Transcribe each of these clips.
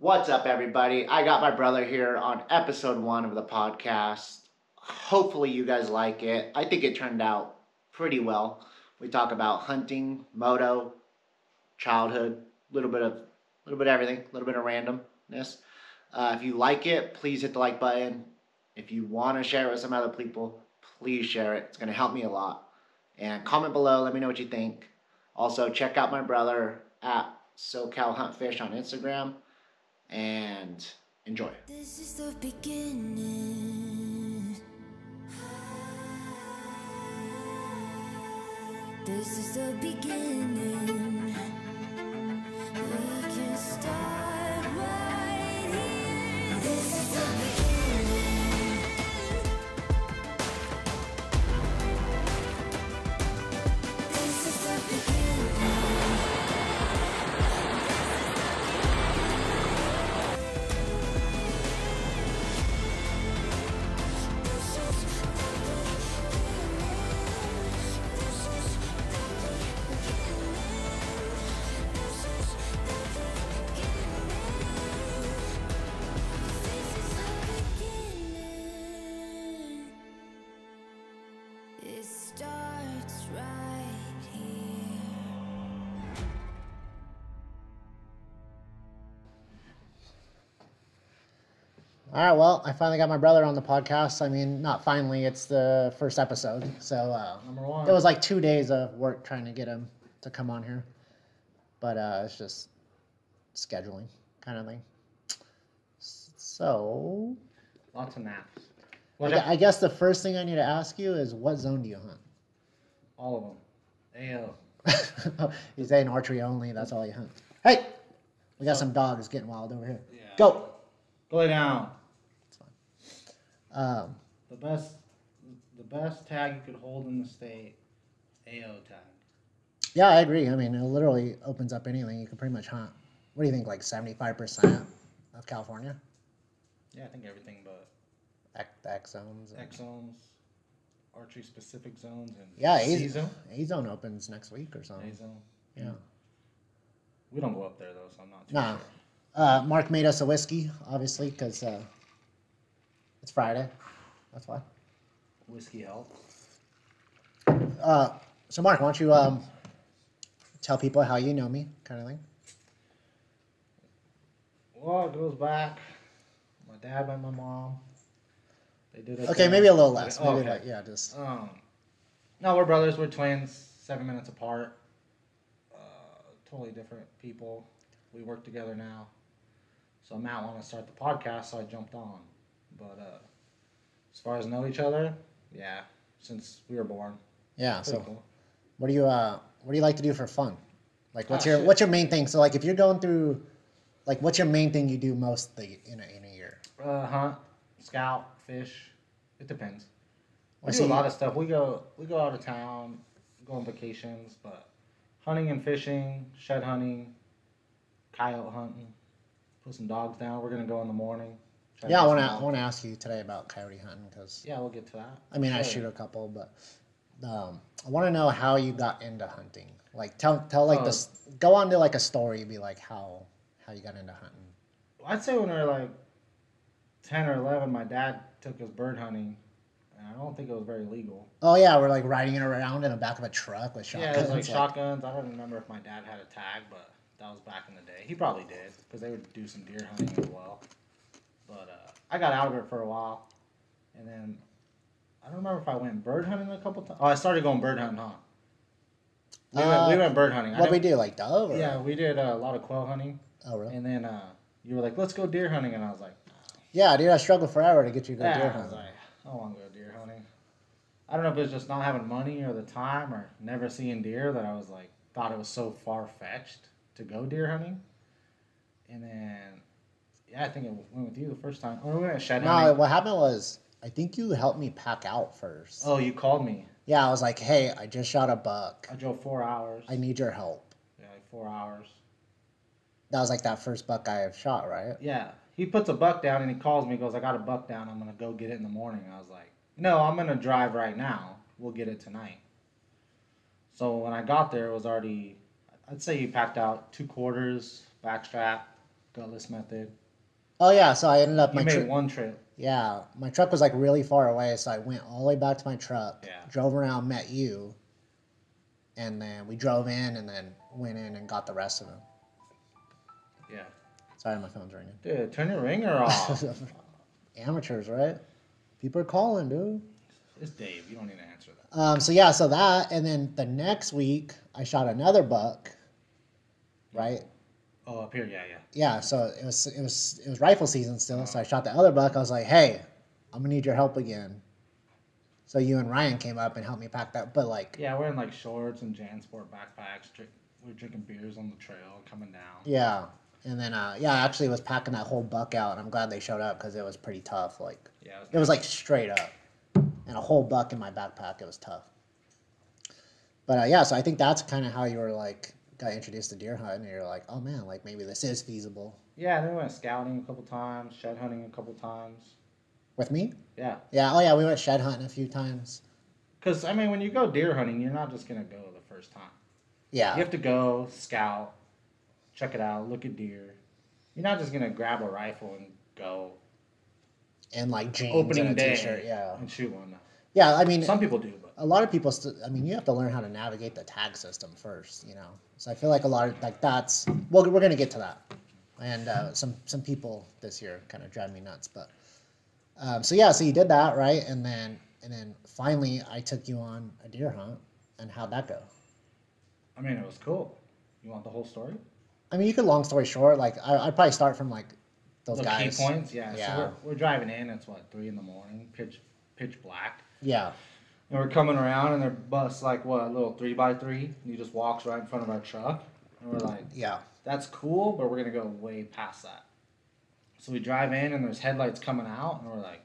What's up, everybody? I got my brother here on episode 1 of the podcast. Hopefully, you guys like it. I think it turned out pretty well. We talk about hunting, moto, childhood, little bit of everything, a little bit of randomness. If you like it, please hit the like button. If you want to share it with some other people, please share it. It's going to help me a lot. And comment below. Let me know what you think. Also, check out my brother at SoCal Hunt Fish on Instagram. And enjoy. This is the beginning. This is the beginning. We can start right here. This is the beginning. This is the beginning. It starts right here. All right, well, I finally got my brother on the podcast. I mean, not finally, it's the first episode. So Number one. it was like 2 days of work trying to get him to come on here. But it's just scheduling kind of thing. So Lots of naps. I guess the first thing I need to ask you is, what zone do you hunt? All of them. AO. He's saying archery only. That's all he hunts. Hey, we got some dogs getting wild over here. Yeah. Go. Go lay down. It's fine. The best tag you could hold in the state, AO tag. Yeah, I agree. I mean, it literally opens up anything. You can pretty much hunt. What do you think, like 75% of California? Yeah, I think everything but The X zones. X zones, archery specific zones, and Yeah, C zone. A zone opens next week or something. A zone. Yeah. We don't go up there though, so I'm not too Nah. sure. Mark made us a whiskey, obviously, because it's Friday. That's why. Whiskey helps. So, Mark, why don't you tell people how you know me, kind of thing? Well, it goes back. My dad met my mom. They did it. Okay, maybe a little less. Oh, Maybe okay. like, yeah, just. No, we're brothers. We're twins. 7 minutes apart. Totally different people. We work together now. So Matt wanted to start the podcast, so I jumped on. But as far as know each other, yeah, since we were born. Yeah. Pretty So, cool. what do you like to do for fun? Like, what's Ah, your shit. what's your main thing? So, like, if you're going through, like, what's your main thing you do most in a year? Hunt, scout, fish. It depends. We I do see. a lot of stuff. We go out of town, go on vacations, but hunting and fishing, shed hunting, coyote hunting, put some dogs down. We're gonna go in the morning. Try to Yeah, I get want some to dogs. ask you today about coyote hunting because Yeah, we'll get to that. I mean I Sure. shoot a couple, but I want to know how you got into hunting. Like tell like this, go on to like a story, be like how you got into hunting. I'd say when we were like 10 or 11, my dad took us bird hunting, and I don't think it was very legal. Oh yeah, we're like riding it around in the back of a truck with Yeah, shotguns. it was like shotguns. I don't remember if my dad had a tag, but that was back in the day. He probably did, because they would do some deer hunting as well. But I got out of it for a while, and then I don't remember if I went bird hunting a couple times. Oh, I started going bird hunting, huh? We went bird hunting. What we do, like dove? Or? Yeah, we did a lot of quail hunting, Oh really? and then you were like, "Let's go deer hunting," and I was like, Yeah, dude, I struggled forever to get you to go "Yeah." deer I was hunting. like, "I don't want to go deer hunting." I don't know if it was just not having money or the time or never seeing deer that I was like thought it was so far fetched to go deer hunting. And then, yeah, I think it went with you the first time. Or we went shed No, hunting. what happened was I think you helped me pack out first. Oh, you called me. Yeah, I was like, hey, I just shot a buck. I drove 4 hours. I need your help. Yeah, like 4 hours. That was like that first buck I have shot, right? Yeah. He puts a buck down and he calls me. He goes, "I got a buck down. I'm going to go get it in the morning." I was like, "No, I'm going to drive right now. We'll get it tonight." So when I got there, it was already, I'd say he packed out 2 quarters, backstrap, gutless method. Oh yeah, so I ended up You made one trip. Yeah, my truck was like really far away, so I went all the way back to my truck. Yeah. Drove around, met you, and then we drove in, and then went in and got the rest of them. Yeah. Sorry, my phone's ringing. Dude, turn your ringer off. Amateurs, right? People are calling, dude. It's Dave. You don't need to answer that. So yeah, so that, and then the next week I shot another buck. Right. Oh, up here, yeah. Yeah, so it was rifle season still. So I shot the other buck. I was like, hey, I'm gonna need your help again. So you and Ryan came up and helped me pack that. But like, Yeah, we're in like shorts and JanSport backpacks. We're drinking beers on the trail, coming down. yeah, and then yeah, I actually was packing that whole buck out, and I'm glad they showed up because it was pretty tough. Like, Yeah, it was like straight up, and a whole buck in my backpack. It was tough. But yeah, so I think that's kind of how you were like got introduced to deer hunting, and you're like, oh man, like maybe this is feasible. Yeah, then we went scouting a couple times, shed hunting a couple times. With me? Yeah. Yeah. Oh yeah, we went shed hunting a few times. Because, I mean, when you go deer hunting, you're not just going to go the first time. Yeah. You have to go, scout, check it out, look at deer. You're not just going to grab a rifle and go And like jeans opening and a day t-shirt. Yeah. and shoot one. Yeah, I mean, Some people do, but a lot of people. I mean, you have to learn how to navigate the tag system first, you know. So I feel like a lot of like that's. Well, we're gonna get to that, and some people this year kind of drive me nuts, but. So yeah, so you did that, right? And then finally I took you on a deer hunt, and how'd that go? I mean, it was cool. You want the whole story? I mean, you could long story short, like I'd probably start from like those The guys. key points, yeah. Yeah. So we're driving in. It's what 3 a.m, pitch black. Yeah. And we're coming around, and they're bus like what, a little 3x3. And he just walks right in front of our truck, and we're like, Yeah. that's cool, but we're gonna go way past that. So we drive in, and there's headlights coming out, and we're like,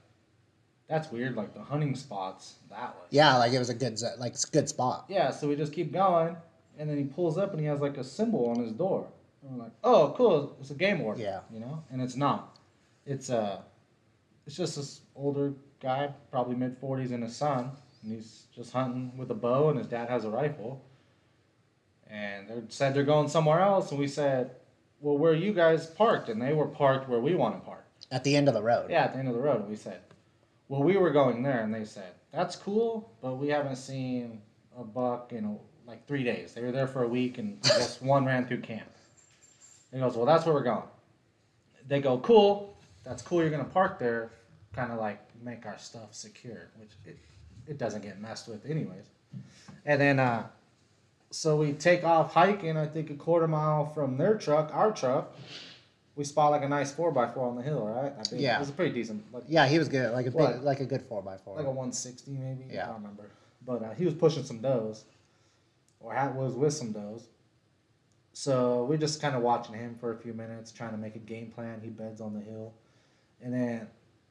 that's weird. Like the hunting spot's that way. Yeah, like it was a good it's a good spot. Yeah. So we just keep going, and then he pulls up, and he has like a symbol on his door. And we're like, oh, cool, it's a game warden. Yeah. You know, and it's not. It's just this older guy, probably mid-40s, and his son, and he's just hunting with a bow, and his dad has a rifle. And they said they're going somewhere else, and we said, well, where are you guys parked? And they were parked where we want to park. At the end of the road. Yeah, at the end of the road. And we said, well, we were going there, and they said, that's cool, but we haven't seen a buck in like 3 days. They were there for a week, and I guess one ran through camp. He goes, well, that's where we're going. They go, cool, that's cool, you're going to park there, kind of like make our stuff secure, which it doesn't get messed with anyways. And then, so we take off hiking, I think a quarter mile from their truck, our truck. We spot like a nice 4x4 on the hill, right? I think Yeah. it was a pretty decent. Like, Yeah, he was good. Like a big, What? like a good 4x4. like a 160 maybe. Yeah. I don't remember. But he was pushing some does, or was with some does. So we're just kind of watching him for a few minutes, trying to make a game plan. He beds on the hill, and then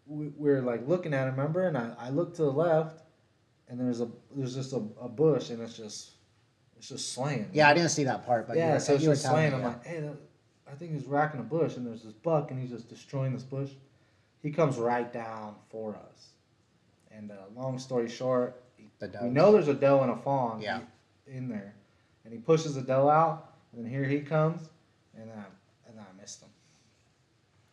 we're like looking at him. Remember? And I look to the left, and there's just a bush, and it's just slaying. Yeah, I didn't see that part, but Yeah, so it's you were just telling slaying. me, I'm like, hey, I think he's racking a bush, and there's this buck, and he's just destroying this bush. He comes right down for us. And long story short, The doe. we know there's a doe and a fawn Yeah. in there. And he pushes the doe out, and then here he comes, and I missed him.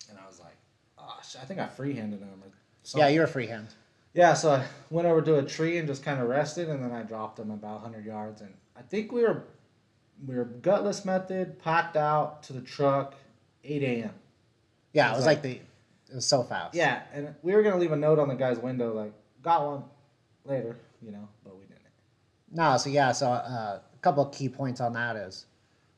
And I was like, oh, I think I freehanded him or something. Yeah, you were freehand. Yeah, so I went over to a tree and just kind of rested, and then I dropped him about 100 yards. And I think we were gutless method, packed out to the truck, 8 a.m. Yeah, it was like it was so fast. Yeah, and we were going to leave a note on the guy's window, like, got one later, but we didn't. No, so yeah, so a couple of key points on that is,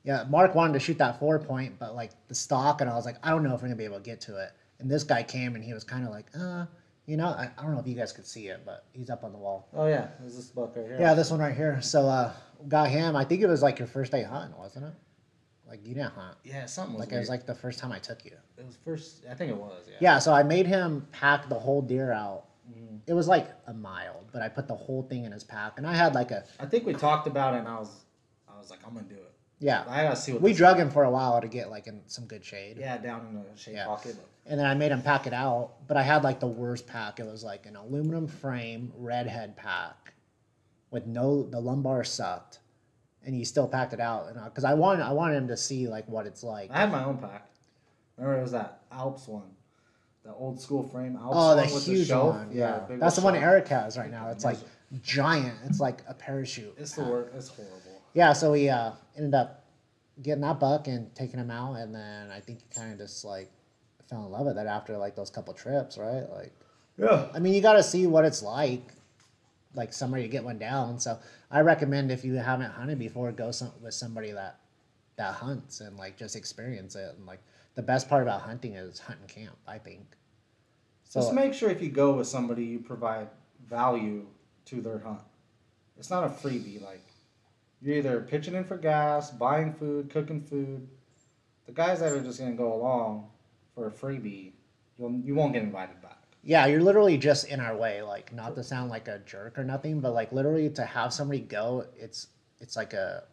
yeah, Mark wanted to shoot that 4-point, but like the stock, and I was like, I don't know if we're gonna be able to get to it. And this guy came, and he was kind of like, I don't know if you guys could see it, but he's up on the wall. Oh, yeah, there's this buck right here. Yeah, this one right here. So got him. I think it was like your first day hunting, wasn't it? Like you didn't hunt. Yeah, something was Like it was like the first time I took you. It was first, I think it was, yeah. Yeah, so I made him pack the whole deer out. It was like a mile, but I put the whole thing in his pack, and I had like a I think we talked about it, and I was like, I'm going to do it. yeah. I got to see what We this- drug him for a while to get like in some good shade. Yeah, down in the shade Yeah. pocket. And then I made him pack it out, but I had like the worst pack. It was like an aluminum frame redhead pack with the lumbar sucked, and he still packed it out. And because I wanted him to see like what it's like. I had my own pack. Remember, it was that Alps one, the old school frame Alps Oh, one the with huge the shelf. one. Yeah, Yeah, big that's the old one shelf. Eric has right now. It's like Yes. giant. It's like a parachute. It's the worst. It's horrible. Yeah, so we ended up getting that buck and taking him out, and then I think he kind of just like fell in love with it after like those couple trips, right? Like, Yeah. I mean, you got to see what it's like somewhere you get one down. So I recommend if you haven't hunted before, go with somebody that hunts and like just experience it. And like the best part about hunting is hunting camp, I think. So Just make sure if you go with somebody, you provide value to their hunt. It's not a freebie. Like, you're either pitching in for gas, buying food, cooking food. The guys that are just gonna go along for a freebie, you won't get invited back. yeah, you're literally just in our way. Like, not to sound like a jerk or nothing, but like literally to have somebody go, it's like a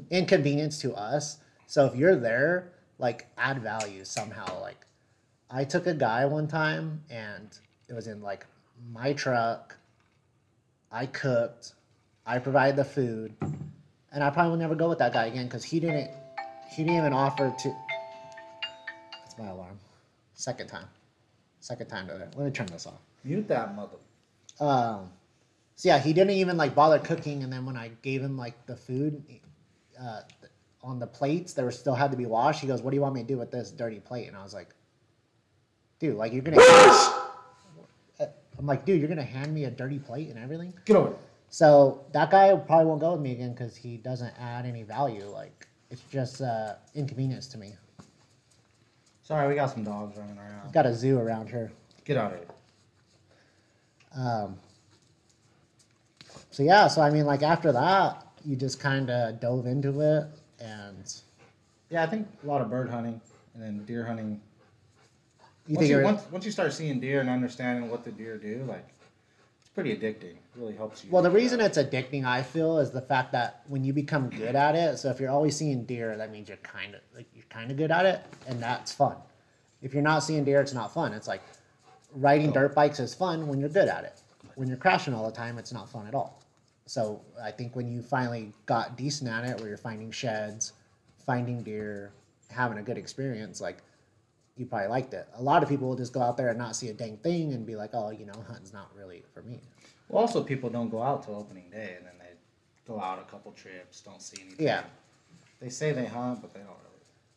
inconvenience to us. So if you're there, like add value somehow. Like I took a guy one time and it was in like my truck. I cooked, I provided the food, and I probably will never go with that guy again because he didn't even offer to. That's my alarm. Second time today. Let me turn this off. Mute that mother. So yeah, he didn't even like bother cooking, and then when I gave him like the food on the plates, there still had to be washed. He goes, "What do you want me to do with this dirty plate?" And I was like, "Dude, like you're gonna." I'm like, "Dude, you're gonna hand me a dirty plate and everything?" Get over it. So that guy probably won't go with me again because he doesn't add any value. Like it's just inconvenience to me. Sorry, we got some dogs running around. Got a zoo around here. Get out of here. So yeah, so I mean, like after that, you just kind of dove into it, and Yeah, I think a lot of bird hunting and then deer hunting. you think Once you start seeing deer and understanding what the deer do, like it's pretty addicting. It really helps you. well, the reason it's addicting, I feel, is the fact that when you become good at it. So if you're always seeing deer, that means you're kind of good at it, and that's fun. If you're not seeing deer, it's not fun. It's like riding dirt bikes is fun when you're good at it. When you're crashing all the time, it's not fun at all. So I think when you finally got decent at it, where you're finding sheds, finding deer, having a good experience, like you probably liked it. A lot of people will just go out there and not see a dang thing and be like, oh, hunting's not really for me. Well, also people don't go out till opening day, and then they go out a couple trips, don't see anything. Yeah. They say they hunt, but they don't really.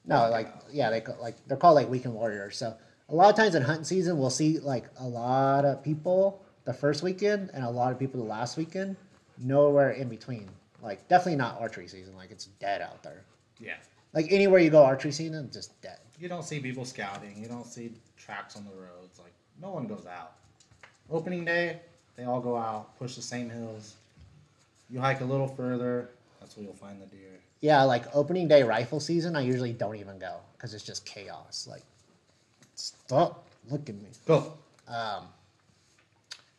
No, like yeah, they're called like weekend warriors. So a lot of times in hunting season, we'll see like a lot of people the first weekend and a lot of people the last weekend. Nowhere in between. Like definitely not archery season. Like it's dead out there. Yeah. Like anywhere you go archery season, it's just dead. You don't see people scouting. You don't see tracks on the roads. Like no one goes out. Opening day, they all go out, push the same hills. You hike a little further, that's where you'll find the deer. Yeah, like opening day rifle season, I usually don't even go because it's just chaos. Like, stop, look at me. Go.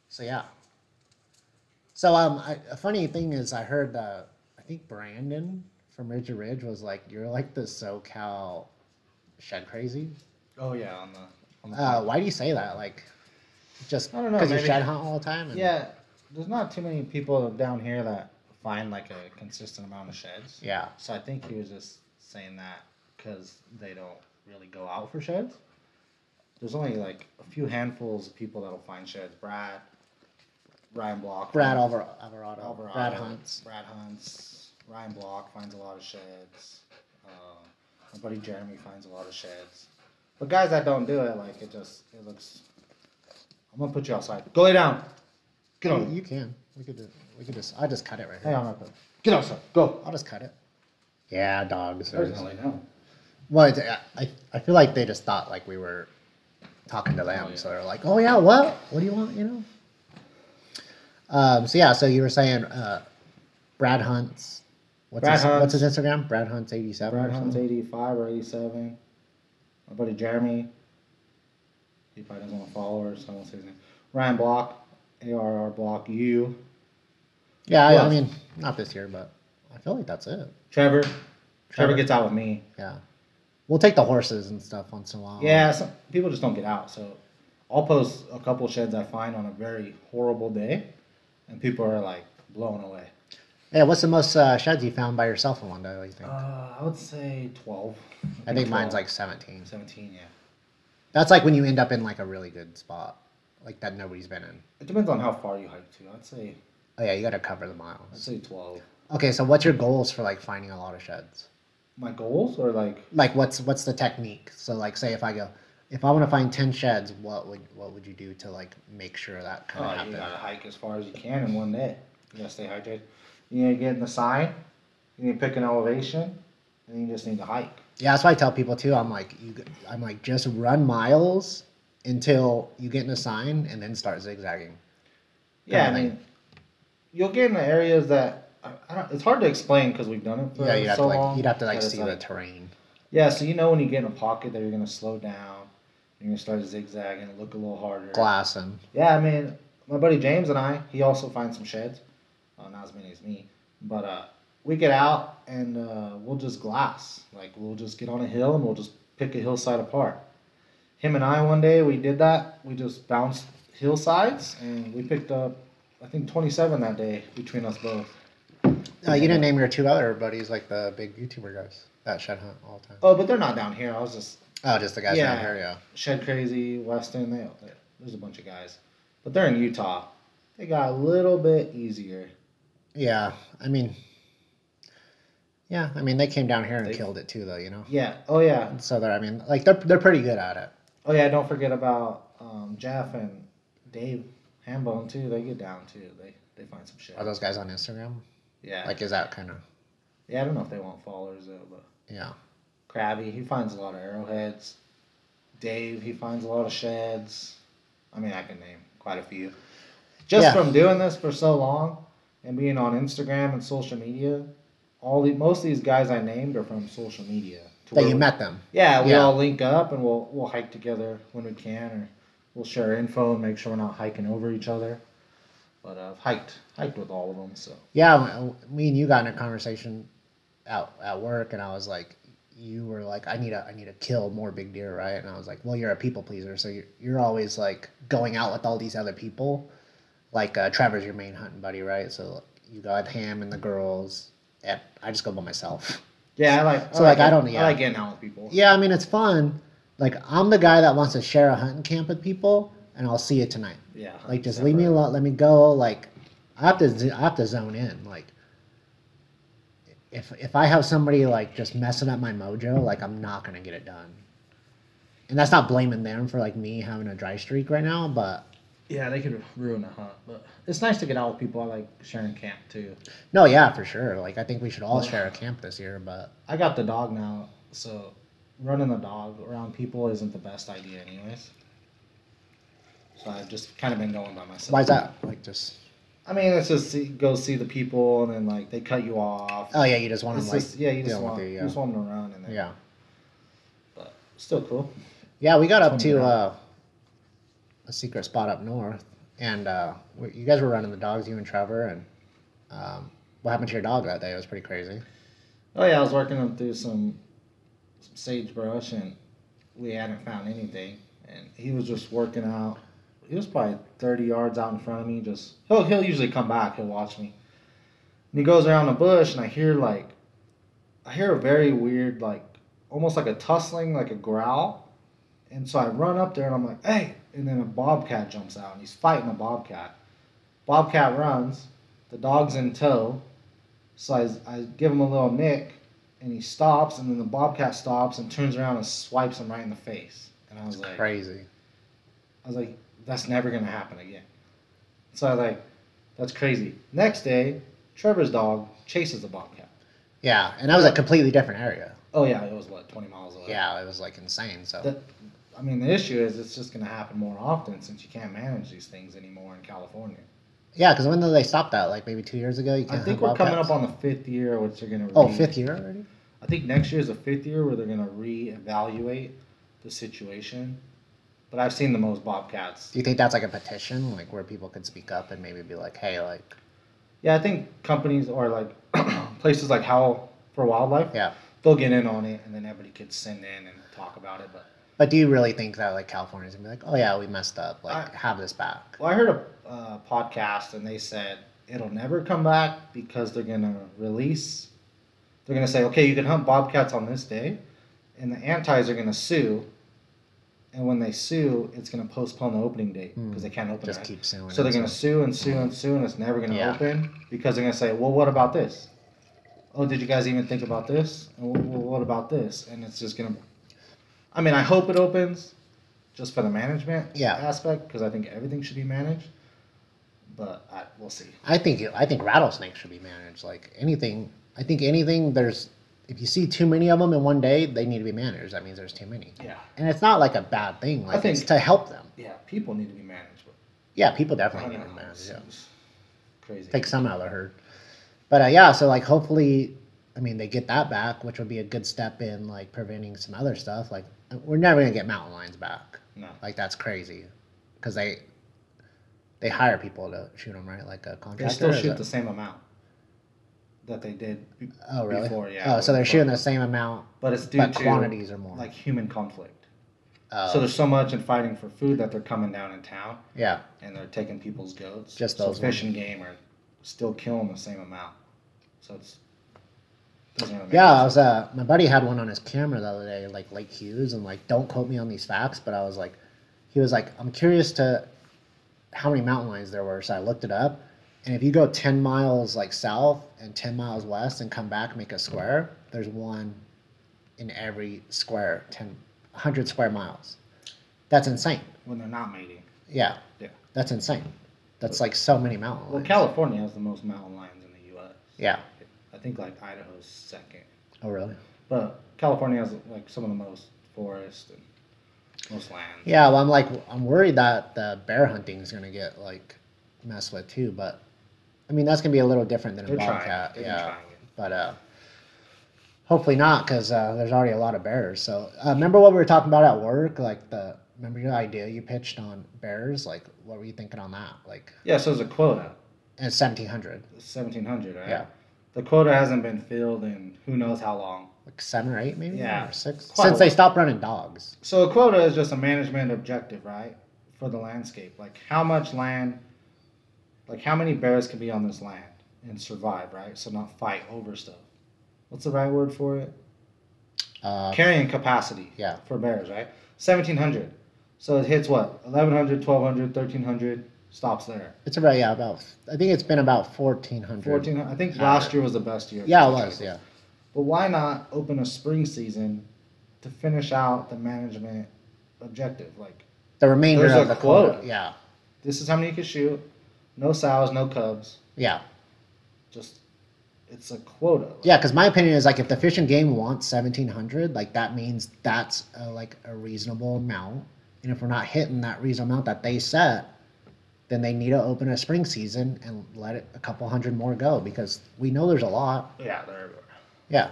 So yeah. So a funny thing is, I heard I think Brandon from Ridge to Ridge was like, "You're like the SoCal shed crazy." Oh yeah, on the Why do you say that? Like, just I don't know, because you maybe- shed hunt all the time? And, Yeah, there's not too many people down here that find like a consistent amount of sheds. Yeah. So I think he was just saying that because they don't really go out for sheds. There's only like a few handfuls of people that'll find sheds. Ryan Block. Brad Alvarado. Alvarado. Brad Hunts. Brad Hunts. Ryan Block finds a lot of sheds. My buddy Jeremy finds a lot of sheds. But guys that don't do it, like it looks. I'm gonna put you outside. Go lay down. Get on. You can. We could just. I just cut it right Hang here. on, get outside. Go. I'll just cut it. Yeah, dogs. There's no lay down. Well, I feel like they just thought like we were talking to them, Oh, yeah. so they're like, "Oh yeah, what? What do you want?" So yeah, so you were saying Brad Hunts. What's his Instagram? Brad Hunts 87. Brad or Hunt's something? 85 or 87. My buddy Jeremy. He probably doesn't want to follow her, so I won't say his name. Ryan Block. ARR Block U. Yeah, Who I else? mean, not this year, but I feel like that's it. Trevor. Trevor. Trevor gets out with me. Yeah, we'll take the horses and stuff once in a while. Yeah, some people just don't get out. So I'll post a couple sheds I find on a very horrible day, and people are like blown away. Yeah, what's the most sheds you found by yourself in one day? What do you think? I would say 12. I think mine's 12. like 17. 17, yeah. That's like when you end up in like a really good spot, like that nobody's been in. It depends on how far you hike to. Oh yeah, you got to cover the I'd miles. say 12. Okay, so what's your goals for like finding a lot of sheds? My goals or like Like what's the technique? So like say if I want to find 10 sheds, what would you do to like make sure that kind of you happens? gotta hike as far as you can in one day. You gotta stay hydrated. You need to get in the sign. You need to pick an elevation, and you just need to hike. Yeah, that's why I tell people too. I'm like just run miles until you get in a sign and then start zigzagging. Yeah, Kinda I thing. mean, you'll get in the areas that I don't. It's hard to explain because we've done it for Yeah, you'd have so to like long. you'd have to like that it's see the terrain. Yeah, so you know when you get in a pocket that you're gonna slow down, you're gonna start zigzagging, look a little harder. Glassing. Yeah, I mean, my buddy James and I, he also finds some sheds. Not as many as me, but we get out and we'll just glass. Like we'll just get on a hill and we'll just pick a hillside apart. Him and I one day we did that. We just bounced hillsides and we picked up, I think 27 that day between us both. You didn't name your two other buddies, like the big YouTuber guys that shed hunt all the time. Oh, but they're not down here. I was just Oh, just the guys Yeah. down here, yeah. Shed Crazy, Weston. There's a bunch of guys, but they're in Utah. They got a little bit easier. Yeah, I mean, they came down here and They- killed it too, though. You know. Yeah. Oh yeah. So I mean, like they're pretty good at it. Oh yeah. Don't forget about Jeff and Dave Hambone too. They get down too. They find some shit. Are those guys on Instagram? Yeah. Like, is that kind of Yeah. I don't know if they want followers though, but yeah? Krabby, he finds a lot of arrowheads. Dave, he finds a lot of sheds. I mean, I can name quite a few. Just Yeah. from doing this for so long and being on Instagram and social media, most of these guys I named are from social media. to That where you we- met them. Yeah, we Yeah. all link up and we'll hike together when we can, or we'll share info and make sure we're not hiking over each other. But I've hiked with all of them, so. Yeah, me and you got in a conversation at work, and I was like, you were like, I need to kill more big deer, right? And I was like, well, you're a people pleaser, so you're always like going out with all these other people. Like Trevor's your main hunting buddy, right? So you got him and the girls, and I just go by myself. Yeah, I like. So, like, I don't- I yeah. like getting out with people. Yeah, I mean it's fun. Like I'm the guy that wants to share a hunting camp with people, and I'll see you tonight. Yeah. Like just separate. leave me alone, let me go. Like I have to zone in. Like if I have somebody like just messing up my mojo, like I'm not gonna get it done. And that's not blaming them for like me having a dry streak right now, but Yeah, they could ruin a hunt, but it's nice to get out with people. I like sharing camp too. no, yeah, for sure. Like I think we should all share a camp this year, but I got the dog now, so running the dog around people isn't the best idea, anyways. So I've just kind of been going by myself. why is that? Like just I mean, it's just go see the people, and then like they cut you off. oh yeah, you just want It's them like just, yeah, you just dealing want with you just want them to run, and then, yeah. But still cool. Yeah, we got up 20 to minutes. a secret spot up north, and you guys were running the dogs, you and Trevor, and what happened to your dog that day? It was pretty crazy. Oh yeah, I was working him through some sagebrush, and we hadn't found anything, and he was just working out. He was probably 30 yards out in front of me. Just he'll usually come back. He'll watch me. And he goes around the bush, and I hear a very weird, like almost like a tussling, like a growl. And so I run up there, and I'm like, "Hey!" And then a bobcat jumps out, and he's fighting a bobcat. Bobcat runs. The dog's in tow. So I give him a little nick, and he stops, and then the bobcat stops and turns around and swipes him right in the face. And I was like, Crazy. that's never gonna happen again. So I was like, that's crazy. Next day, Trevor's dog chases a bobcat. Yeah, and that was a completely different area. Oh yeah, it was 20 miles away. Yeah, it was like insane. So The issue is it's just gonna happen more often since you can't manage these things anymore in California. yeah, because when did they stop that? Like maybe 2 years ago. You I can't think hunt we're coming bobcats? up on the 5th year, which they're gonna. Oh, 5th year already. I think next year is the 5th year where they're gonna reevaluate the situation. But I've seen the most bobcats. Do you think that's like a petition, like where people could speak up and maybe be like, hey, like, Yeah, I think companies or like places like Howl for Wildlife, yeah. they'll get in on it, and then everybody could send in and talk about it. But do you really think that like California's gonna be like, oh yeah, we messed up, like I- have this back? Well, I heard a podcast, and they said it'll never come back because they're gonna release. They're gonna say, okay, you can hunt bobcats on this day, and the antis are gonna sue. And when they sue, it's gonna postpone the opening date because they can't open Just it. keep suing. So they're and gonna sue and sue and sue, and it's never gonna Yeah. open because they're gonna say, well, what about this? Oh, did you guys even think about this? And well, what about this? And it's just gonna. I mean, I hope it opens, just for the management aspect, because I think everything should be managed. But we'll see. I think rattlesnakes should be managed. Like anything, I think anything. If you see too many of them in one day, they need to be managed. That means there's too many. Yeah. And it's not like a bad thing. Like I think it's to help them. Yeah, people need to be managed. But Yeah, people definitely I need know, to be managed. it's- Yeah. it's crazy. Take some out of the herd. But yeah, so like hopefully, I mean, they get that back, which would be a good step in like preventing some other stuff. Like we're never gonna get mountain lions back. No. Like that's crazy, because they hire people to shoot them, right? Like a They contractor. still or is shoot it- the same amount that they did Oh really? before. Yeah. Oh, so they're before. shooting the same amount, But it's due but to quantities are more. like human conflict. Oh, So there's so much in fighting for food that they're coming down in town yeah. and they're taking people's goats. Just so those fish and game are still killing the same amount. So it's doesn't really make Yeah, I sense. was my buddy had one on his camera the other day, like Lake Hughes, and like don't quote me on these facts, but I was like, he was like, I'm curious to how many mountain lions there were, so I looked it up, and if you go 10 miles like south and 10 miles west and come back, make a square, there's one in every square, 100 square miles. That's insane. when they're not mating. Yeah. Yeah. That's insane. That's like so many mountain Well, lions. California has the most mountain lions in the U.S. Yeah. I think like Idaho's second, Oh really? but California has like some of the most forest and most land. Yeah, well, I'm worried that the bear hunting is gonna get like messed with too. But I mean, that's gonna be a little different than a They're trying. bobcat. They've been Yeah, trying it. but hopefully not, because there's already a lot of bears. So remember what we were talking about at work? Like remember your idea you pitched on bears? Like, what were you thinking on that? Like, Yeah, so there's a quota, and 1,700, 1,700, right? Yeah. The quota hasn't been filled in who knows how long. like 7 or 8 maybe, Yeah, or 6 quite a since they lot. stopped running dogs. So a quota is just a management objective, right? For the landscape. Like how much land, like how many bears can be on this land and survive, right? So not fight over stuff. What's the right word for it? Carrying capacity. Yeah. For bears, right? 1,700. So it hits what? 1,100, 1,200, 1,300, stops there. It's about I think it's been about 1,400. 1,400. I think last year was the best year. Yeah, it for was. jackals. Yeah. But why not open a spring season to finish out the management objective? Like, The remainder There's of a the quota. quota. Yeah. this is how many you can shoot. No sows, no cubs. Yeah. Just, it's a quota. Yeah, because my opinion is like if the Fish and Game wants 1,700, like that means that's like a reasonable amount. And if we're not hitting that reasonable amount that they set, then they need to open a spring season and let it a couple hundred more go, because we know there's a lot. Yeah, they're everywhere. Yeah,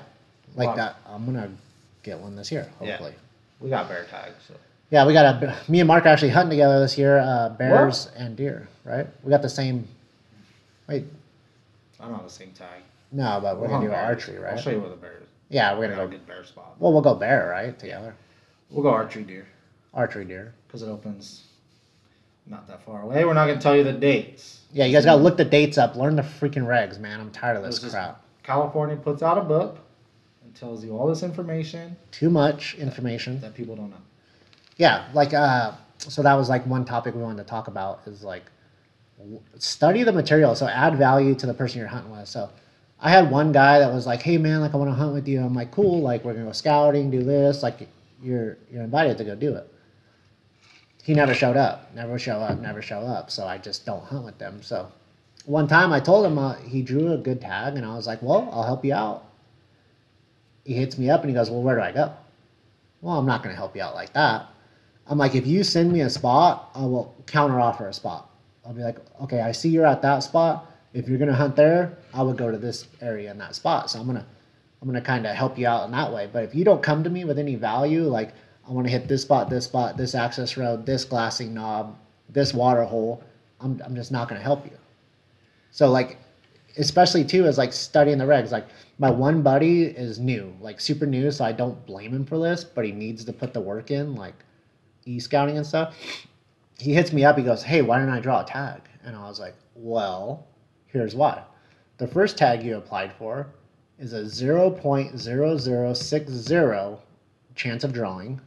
like Wow. that. I'm gonna get one this year, Yeah. hopefully. We got bear tags. So. Yeah, we got me and Mark are actually hunting together this year, bears and deer, right? We got the same. Wait, I don't have the same tag. no, but we're We'll gonna do hunt bears. archery, right? I'll show you where the bears. Yeah, we're We're gonna gonna go. get bear spot. Well, we'll go bear, right? Together, We'll go archery deer archery deer. because it opens not that far away. We're not gonna tell you the dates. Yeah, you guys gotta look the dates up. Learn the freaking regs, man. I'm tired of this It's just- crap. California puts out a book and tells you all this information Too much information. that people don't know. Yeah, like so that was like one topic we wanted to talk about is like study the material. So add value to the person you're hunting with. So I had one guy that was like, "Hey man, like I want to hunt with you." I'm like, "Cool, like we're gonna go scouting, do this. Like you're invited to go do it." He never showed up. Never show up. Never show up. So I just don't hunt with them. So one time I told him he drew a good tag, and I was like, "Well, I'll help you out." He hits me up and he goes, "Well, where do I go?" Well, I'm not gonna help you out like that. I'm like, if you send me a spot, I will counter offer a spot. I'll be like, okay, I see you're at that spot. If you're gonna hunt there, I would go to this area in that spot. So I'm gonna kind of help you out in that way. But if you don't come to me with any value, like I want to hit this spot, this access road, this glassing knob, this water hole, I'm just not gonna help you. So like, especially too, is like studying the regs. Like my one buddy is new, like super new, so I don't blame him for this, but he needs to put the work in, like e-scouting and stuff. He hits me up, he goes, "Hey, why didn't I draw a tag?" And I was like, "Well, Here's why. The first tag you applied for is a 0.0060 chance of drawing.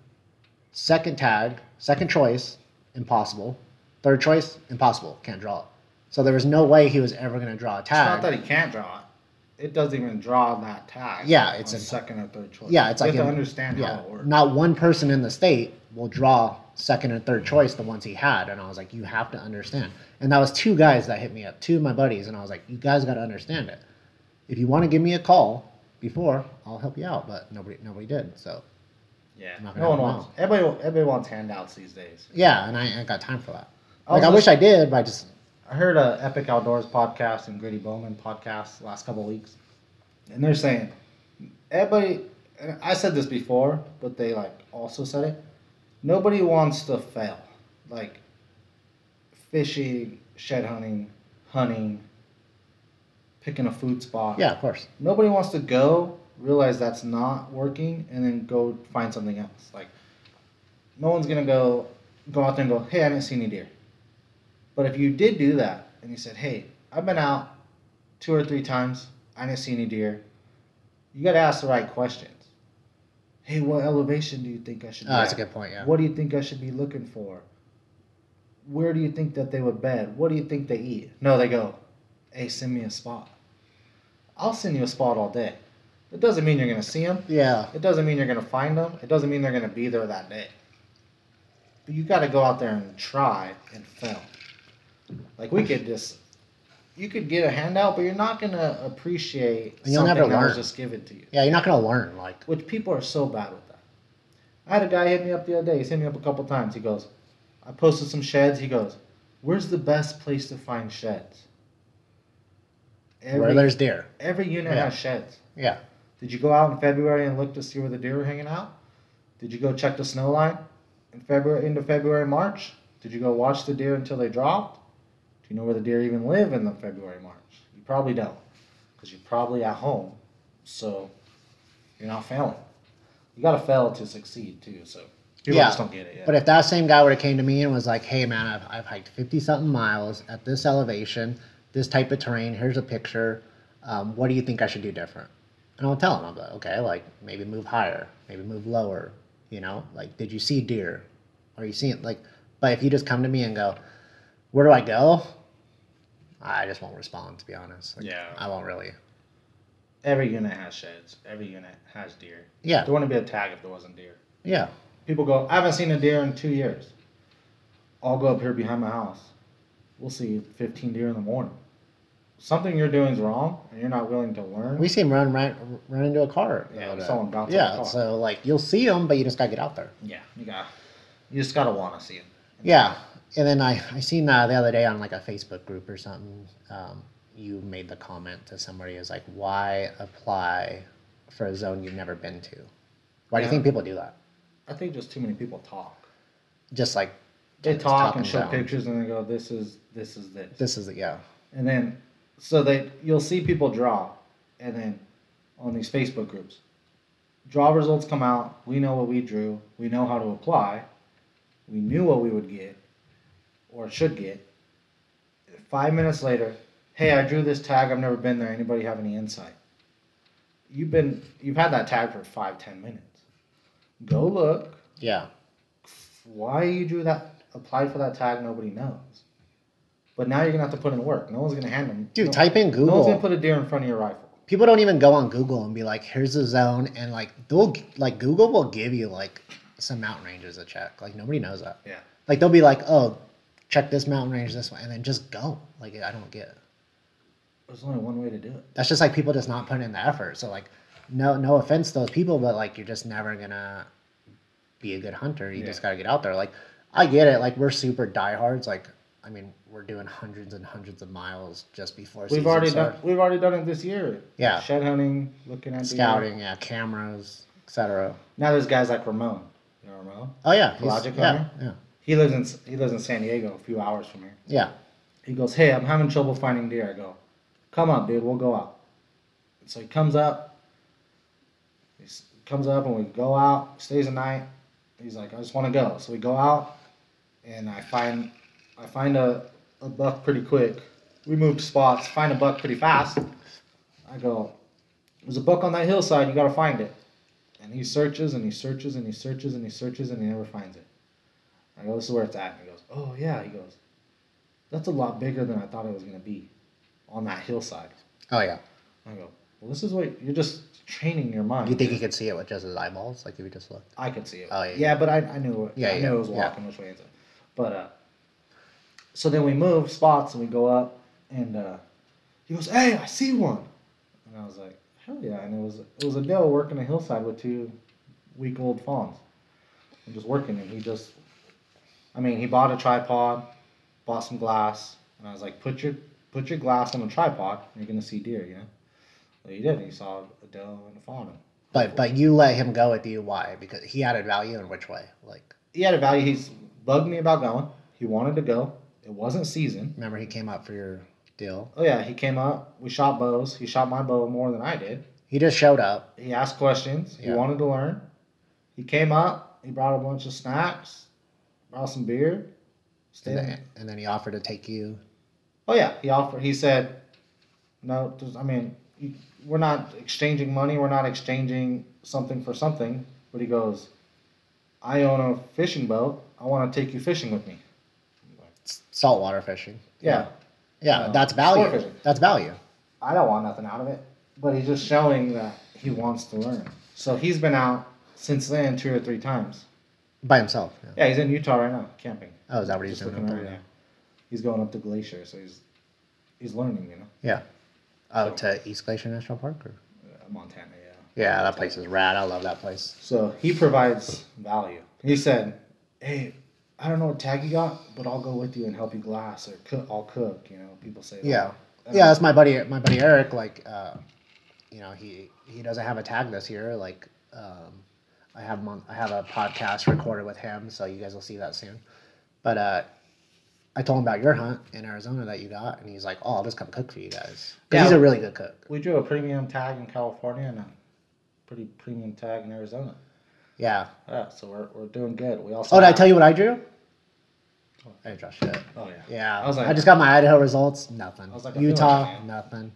Second tag, second choice, impossible. Third choice, impossible, can't draw it. So there was no way he was ever going to draw a It's tag. not that he can't draw it. It doesn't even draw that tag. Yeah, it's on a second or third choice. Yeah, it's you like have to in- understand yeah, how it works. not one person in the state will draw second and third choice the ones he had, and I was like, you have to understand. And that was two guys that hit me up, two of my buddies, and I was like, you guys got to understand it. If you want to give me a call before, I'll help you out, but nobody did. So Yeah, I'm not gonna no one help him wants. Everybody wants handouts these days. yeah, and I ain't got time for that. I Like was I wish just- I did, but I just I heard a Epic Outdoors podcast and Gritty Bowman podcast the last couple of weeks, and they're saying everybody. And I said this before, but they like also said it. Nobody wants to fail, like fishing, shed hunting, picking a food spot. yeah, of course. Nobody wants to go, realize that's not working, and then go find something else. Like, no one's gonna go out there and go, hey, I didn't see any deer. But if you did do that and you said, hey, I've been out 2 or 3 times, I didn't see any deer, you gotta ask the right questions. Hey, what elevation do you think I should be Oh, that's a at? good point. Yeah. What do you think I should be looking for? Where do you think that they would bed? What do you think they eat? No, they go, hey, send me a spot. I'll send you a spot all day. It doesn't mean you're going to see them. Yeah. It doesn't mean you're going to find them. It doesn't mean they're going to be there that day. But you got to go out there and try and film. Like we could you could get a handout, but you're not going to appreciate And you'll something never that was learn. just given to you. Yeah, you're not gonna learn like. Which people are so bad with that. I had a guy hit me up the other day. He's hit me up a couple times. He goes, I posted some sheds. He goes, where's the best place to find sheds? Where there's deer. Every unit Yeah. has sheds. Yeah. Did you go out in February and look to see where the deer were hanging out? Did you go check the snow line in February, March? Did you go watch the deer until they dropped? Do you know where the deer even live in the February, March? You probably don't, because you're probably at home, so you're not failing. You got to fail to succeed too. So people Yeah, just don't get it yet. But if that same guy would have came to me and was like, hey man, I've hiked 50 something miles at this elevation, this type of terrain, here's a picture, what do you think I should do different? And I'll tell him, I'll be like, okay, like maybe move higher, maybe move lower, you know, like did you see deer? Are you seeing like, but if you just come to me and go, where do I go? I just won't respond, to be honest. Like, Yeah. I won't really. Every unit has sheds. Every unit has deer. Yeah. There wouldn't be a tag if there wasn't deer. Yeah. People go, I haven't seen a deer in 2 years. I'll go up here behind my house. We'll see 15 deer in the morning. Something you're doing is wrong, and you're not willing to learn. We see him run into a car. Yeah, the other someone day. bounced in a Yeah, car. so like you'll see them, but you just gotta get out there. Yeah, you just gotta want to see it. Yeah, and then I seen the other day on like a Facebook group or something. You made the comment to somebody is like, why apply for a zone you've never been to? Why do you Yeah. think people do that? I think just too many people talk. Just like They just talk talking and show down. pictures, and they go, this is this. This is yeah. And then, you'll see people draw, and then on these Facebook groups, draw results come out. We know what we drew. We know how to apply. We knew what we would get, or should get. 5 minutes later, hey, I drew this tag. I've never been there. Anybody have any insight? You've had that tag for 5-10 minutes. Go look. Yeah. Why you drew that, applied for that tag, nobody knows. But now you're gonna have to put in work. No one's gonna hand them. Dude, type in No one's gonna Google. put a deer in front of your rifle. People don't even go on Google and be like, here's the zone, and like they'll like Google will give you like some mountain ranges to check. Like nobody knows that. Yeah. Like they'll be like, oh, check this mountain range this way, and then just go. Like I don't get it. There's only one way to do it. That's just like people just not putting in the effort. So like, no offense to those people, but like you're just never gonna be a good hunter. You just Yeah. gotta get out there. Like I get it. Like we're super diehards. Like I mean, we're doing hundreds and hundreds of miles just before We've season already starts. done it this year. Yeah. Shed hunting, looking at deer. Scouting, yeah, cameras, etc. Now there's guys like Ramon. You know Ramon? Oh yeah, Pelagic yeah, hunter? yeah, He lives in San Diego, a few hours from here. yeah. He goes, hey, I'm having trouble finding deer. I go, come up, dude. We'll go out. And so he comes up. And we go out. Stays a night. He's like, I just want to go. So we go out, and I find a buck pretty quick. we moved spots, find a buck pretty fast. I go, there's a buck on that hillside, you gotta find it. And he searches and he searches and he searches and he searches and he never finds it. I go, this is where it's at. And he goes, oh yeah. He goes, that's a lot bigger than I thought it was gonna be on that hillside. Oh yeah. I go, well, this is what you're just training your mind. You think he could see it with just his eyeballs, like if he just looked? I could see it. Oh, yeah, Yeah, but I knew it. Yeah, I knew yeah, it was walking which way it's at. But so then we move spots and we go up and he goes, hey, I see one. And I was like, hell yeah. And it was a doe working a hillside with 2 week-old fawns. And just working, and he bought a tripod, bought some glass, and I was like, put your glass on a tripod and you're gonna see deer, you know? Well, he did. He saw a doe and a fawn. But you let him go with you. Why? Because he added value in which way? Like, He had a value. He's bugged me about going. He wanted to go. It wasn't season. remember he came up for your deal. Oh yeah, he came up. We shot bows. He shot my bow more than I did. He just showed up. He asked questions. He Yeah. wanted to learn. He came up. He brought a bunch of snacks. Brought some beer. Stayed. And then he offered to take you. Oh yeah, he offered. He said, "No, we're not exchanging money. We're not exchanging something for something." But he goes, "I own a fishing boat. I want to take you fishing with me." Saltwater fishing. Yeah. Yeah, that's value. Sport fishing. That's value. I don't want nothing out of it, but he's just showing that he wants to learn. So he's been out since then 2 or 3 times. By himself. Yeah. Yeah, he's in Utah right now, camping. Oh, is that what he's Just doing? looking up around, there? yeah. He's going up to Glacier, so he's learning, you know. Yeah. Oh, So- to East Glacier National Park? Or? Montana, yeah. Yeah, that place is rad. I love that place. So he provides value. He said, "Hey, I don't know what tag you got, but I'll go with you and help you glass or cook. I'll cook." You know, people say that. Yeah. Yeah, that's my buddy Eric. Like, he doesn't have a tag this year. Like, I have a podcast recorded with him, so you guys will see that soon. But I told him about your hunt in Arizona that you got, and he's like, "Oh, I'll just come cook for you guys." 'Cause Yeah. he's a really good cook. We drew a premium tag in California and a pretty premium tag in Arizona. Yeah. Yeah, so we're doing good. We also. Oh, did I tell you what I drew? I didn't draw shit. Oh yeah. Yeah. I was like- I just got my Idaho results. Nothing. I was like, I feel Utah, like, man. nothing.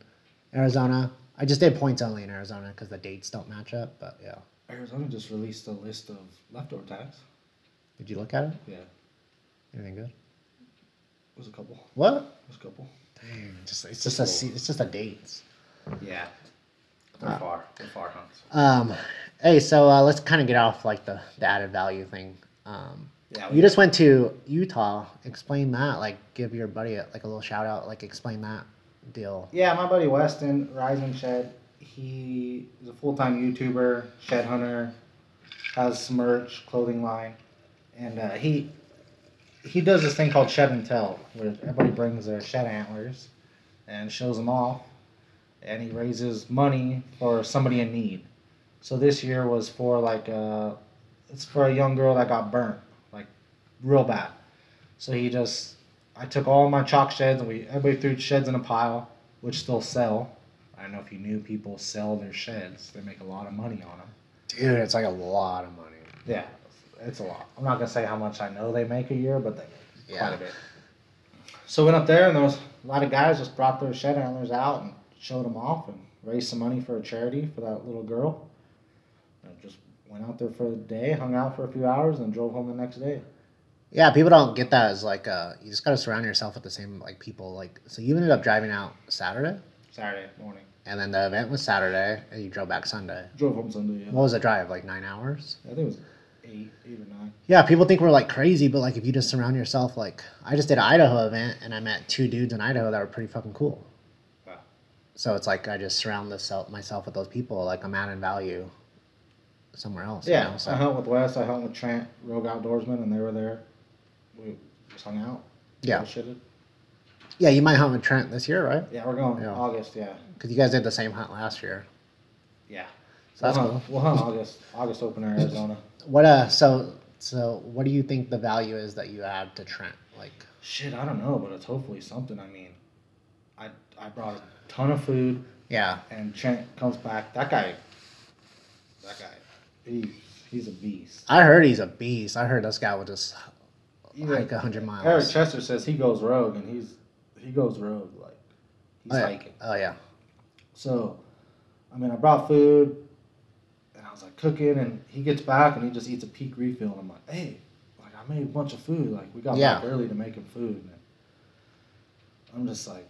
Arizona. I just did points only in Arizona because the dates don't match up. But yeah. Arizona just released a list of leftover tags. Did you look at it? Yeah, Anything good? there's a couple. What? There's a couple. Dang, it's just the dates. Yeah. They're far. They're far hunts. Hey, so let's kind of get off like the added value thing. Yeah. You just went to Utah. Explain that. Like, give your buddy a little shout out. Like, explain that deal. Yeah, my buddy Weston, Rising Shed, he is a full-time YouTuber, shed hunter, has some merch, clothing line, and he does this thing called Shed and Tell, where everybody brings their shed antlers and shows them off, and he raises money for somebody in need. So this year was for it's for a young girl that got burnt, like real bad. So I took all my chalk sheds and everybody threw sheds in a pile, which still sell. I don't know if you knew people sell their sheds. They make a lot of money on them. Dude, it's like a lot of money. Yeah, it's a lot. I'm not gonna say how much I know they make a year, but they make quite a bit. So went up there and there was a lot of guys just brought their shed antlers out and showed them off and raised some money for a charity for that little girl. And just went out there for the day, hung out for a few hours, and drove home the next day. Yeah, people don't get that as like you just gotta surround yourself with the same like people. Like, so you ended up driving out Saturday, Saturday morning. and then the event was Saturday, and you drove back Sunday. Drove home Sunday. Yeah. What was the drive? Like 9 hours? I think it was eight or 9. Yeah, people think we're like crazy, but like if you just surround yourself, like I just did an Idaho event, and I met 2 dudes in Idaho that were pretty fucking cool. Wow. So it's like I just surround myself with those people. Like I'm adding value somewhere else. Yeah, You know? So, I hunt with Wes. I hunt with Trent, Rogue Outdoorsman, and they were there. We just hung out. Yeah. Bullshitted. yeah, you might hunt with Trent this year, right? Yeah, we're going Yeah. August. Yeah. Because you guys did the same hunt last year. Yeah. So that's we'll cool. hunt, We'll hunt August opener Arizona. What so what do you think the value is that you add to Trent? Like, Shit, I don't know, but it's hopefully something. I mean, I brought a ton of food, yeah, and Trent comes back. That guy, he's a beast. I heard he's a beast. I heard this guy would just Even hike 100 miles. Eric Chester says he goes rogue, and he goes rogue. Like He's Oh, yeah. hiking. Oh yeah. So, I mean, I brought food, and I was like cooking, and he gets back and he just eats a peak refill, and I'm like, hey, like I made a bunch of food. Like we got Yeah. back early to make him food. And I'm just like,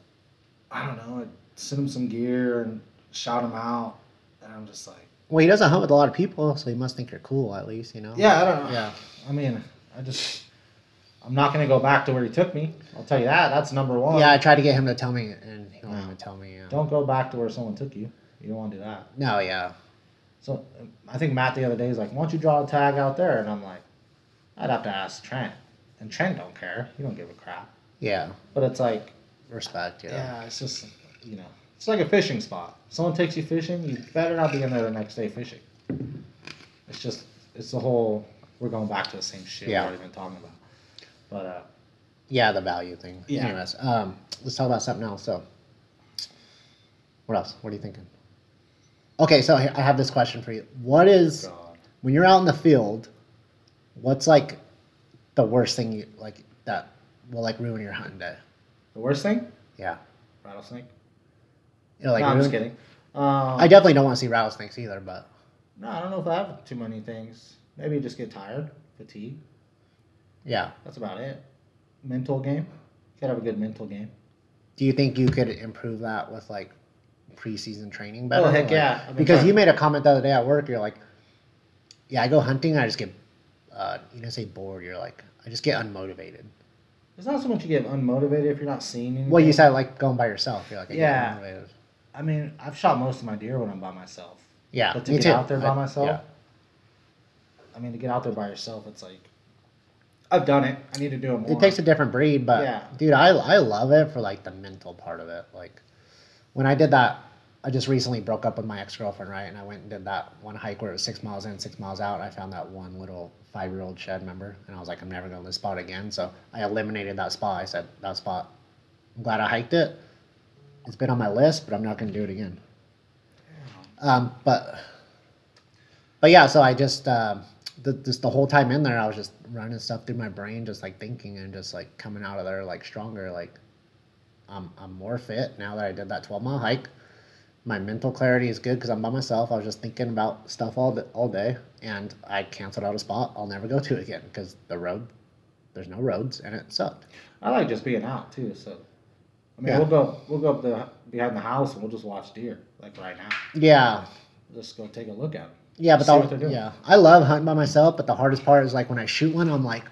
I don't know. I sent him some gear and shout him out, and I'm just like, Well, he doesn't hunt with a lot of people, so he must think you're cool at least, you know. yeah, I don't know. Yeah. I mean, I'm not gonna go back to where he took me. I'll tell you that. That's number one. Yeah, I tried to get him to tell me, and he won't No. even tell me. Yeah. Don't go back to where someone took you. You don't want to do that. No, yeah. So I think Matt the other day is like, why don't you draw a tag out there? And I'm like, I'd have to ask Trent. And Trent don't care. He don't give a crap. Yeah. But it's like, Respect, yeah. yeah, it's just, you know, it's like a fishing spot. Someone takes you fishing, you better not be in there the next day fishing. It's just, it's the whole, we're going back to the same shit Yeah. we've already been talking about. But, Yeah, the value thing. Yeah. Anyways, let's talk about something else. So, what else? What are you thinking? Okay, so I have this question for you. What is, God. when you're out in the field, what's like the worst thing you like that will like ruin your hunting day? The worst thing? Yeah. Rattlesnake? You know, like no, I'm just ruin- kidding. I definitely don't want to see rattlesnakes either, but No, I don't know if I have too many things. Maybe just get tired, fatigue. yeah. That's about it. Mental game. You gotta have a good mental game. Do you think you could improve that with like preseason training better? Oh, heck Like- yeah. I've been Because trying- you made a comment the other day at work. You're like, yeah, I go hunting. I just get, you didn't say bored. You're like, I just get unmotivated. It's not so much you get unmotivated if you're not seeing anything. Well, you said like going by yourself. You're like, I Yeah. get unmotivated. I mean, I've shot most of my deer when I'm by myself. Yeah, But to me get too. out there by myself, Yeah. I mean, to get out there by yourself, it's like, I've done it. I need to do it more. It takes a different breed, but Yeah. dude, I love it for like the mental part of it. Like when I did that, I just recently broke up with my ex-girlfriend, right? And I went and did that one hike where it was 6 miles in, 6 miles out. And I found that one little 5-year-old shed member, and I was like, I'm never going to this spot again. So I eliminated that spot. I said, that spot, I'm glad I hiked it. It's been on my list, but I'm not going to do it again. But yeah, so I just just the whole time in there, I was just running stuff through my brain, just like thinking and just like coming out of there like stronger. Like I'm more fit now that I did that 12-mile hike. My mental clarity is good because I'm by myself. I was just thinking about stuff all day, and I canceled out a spot I'll never go to again because there's no roads, and it sucked. I like just being out too. So, I mean, Yeah. we'll go up behind the house and we'll just watch deer like right now. Yeah, We'll just go take a look at them. yeah, but See what they're doing. yeah, I love hunting by myself. But the hardest part is like when I shoot one, I'm like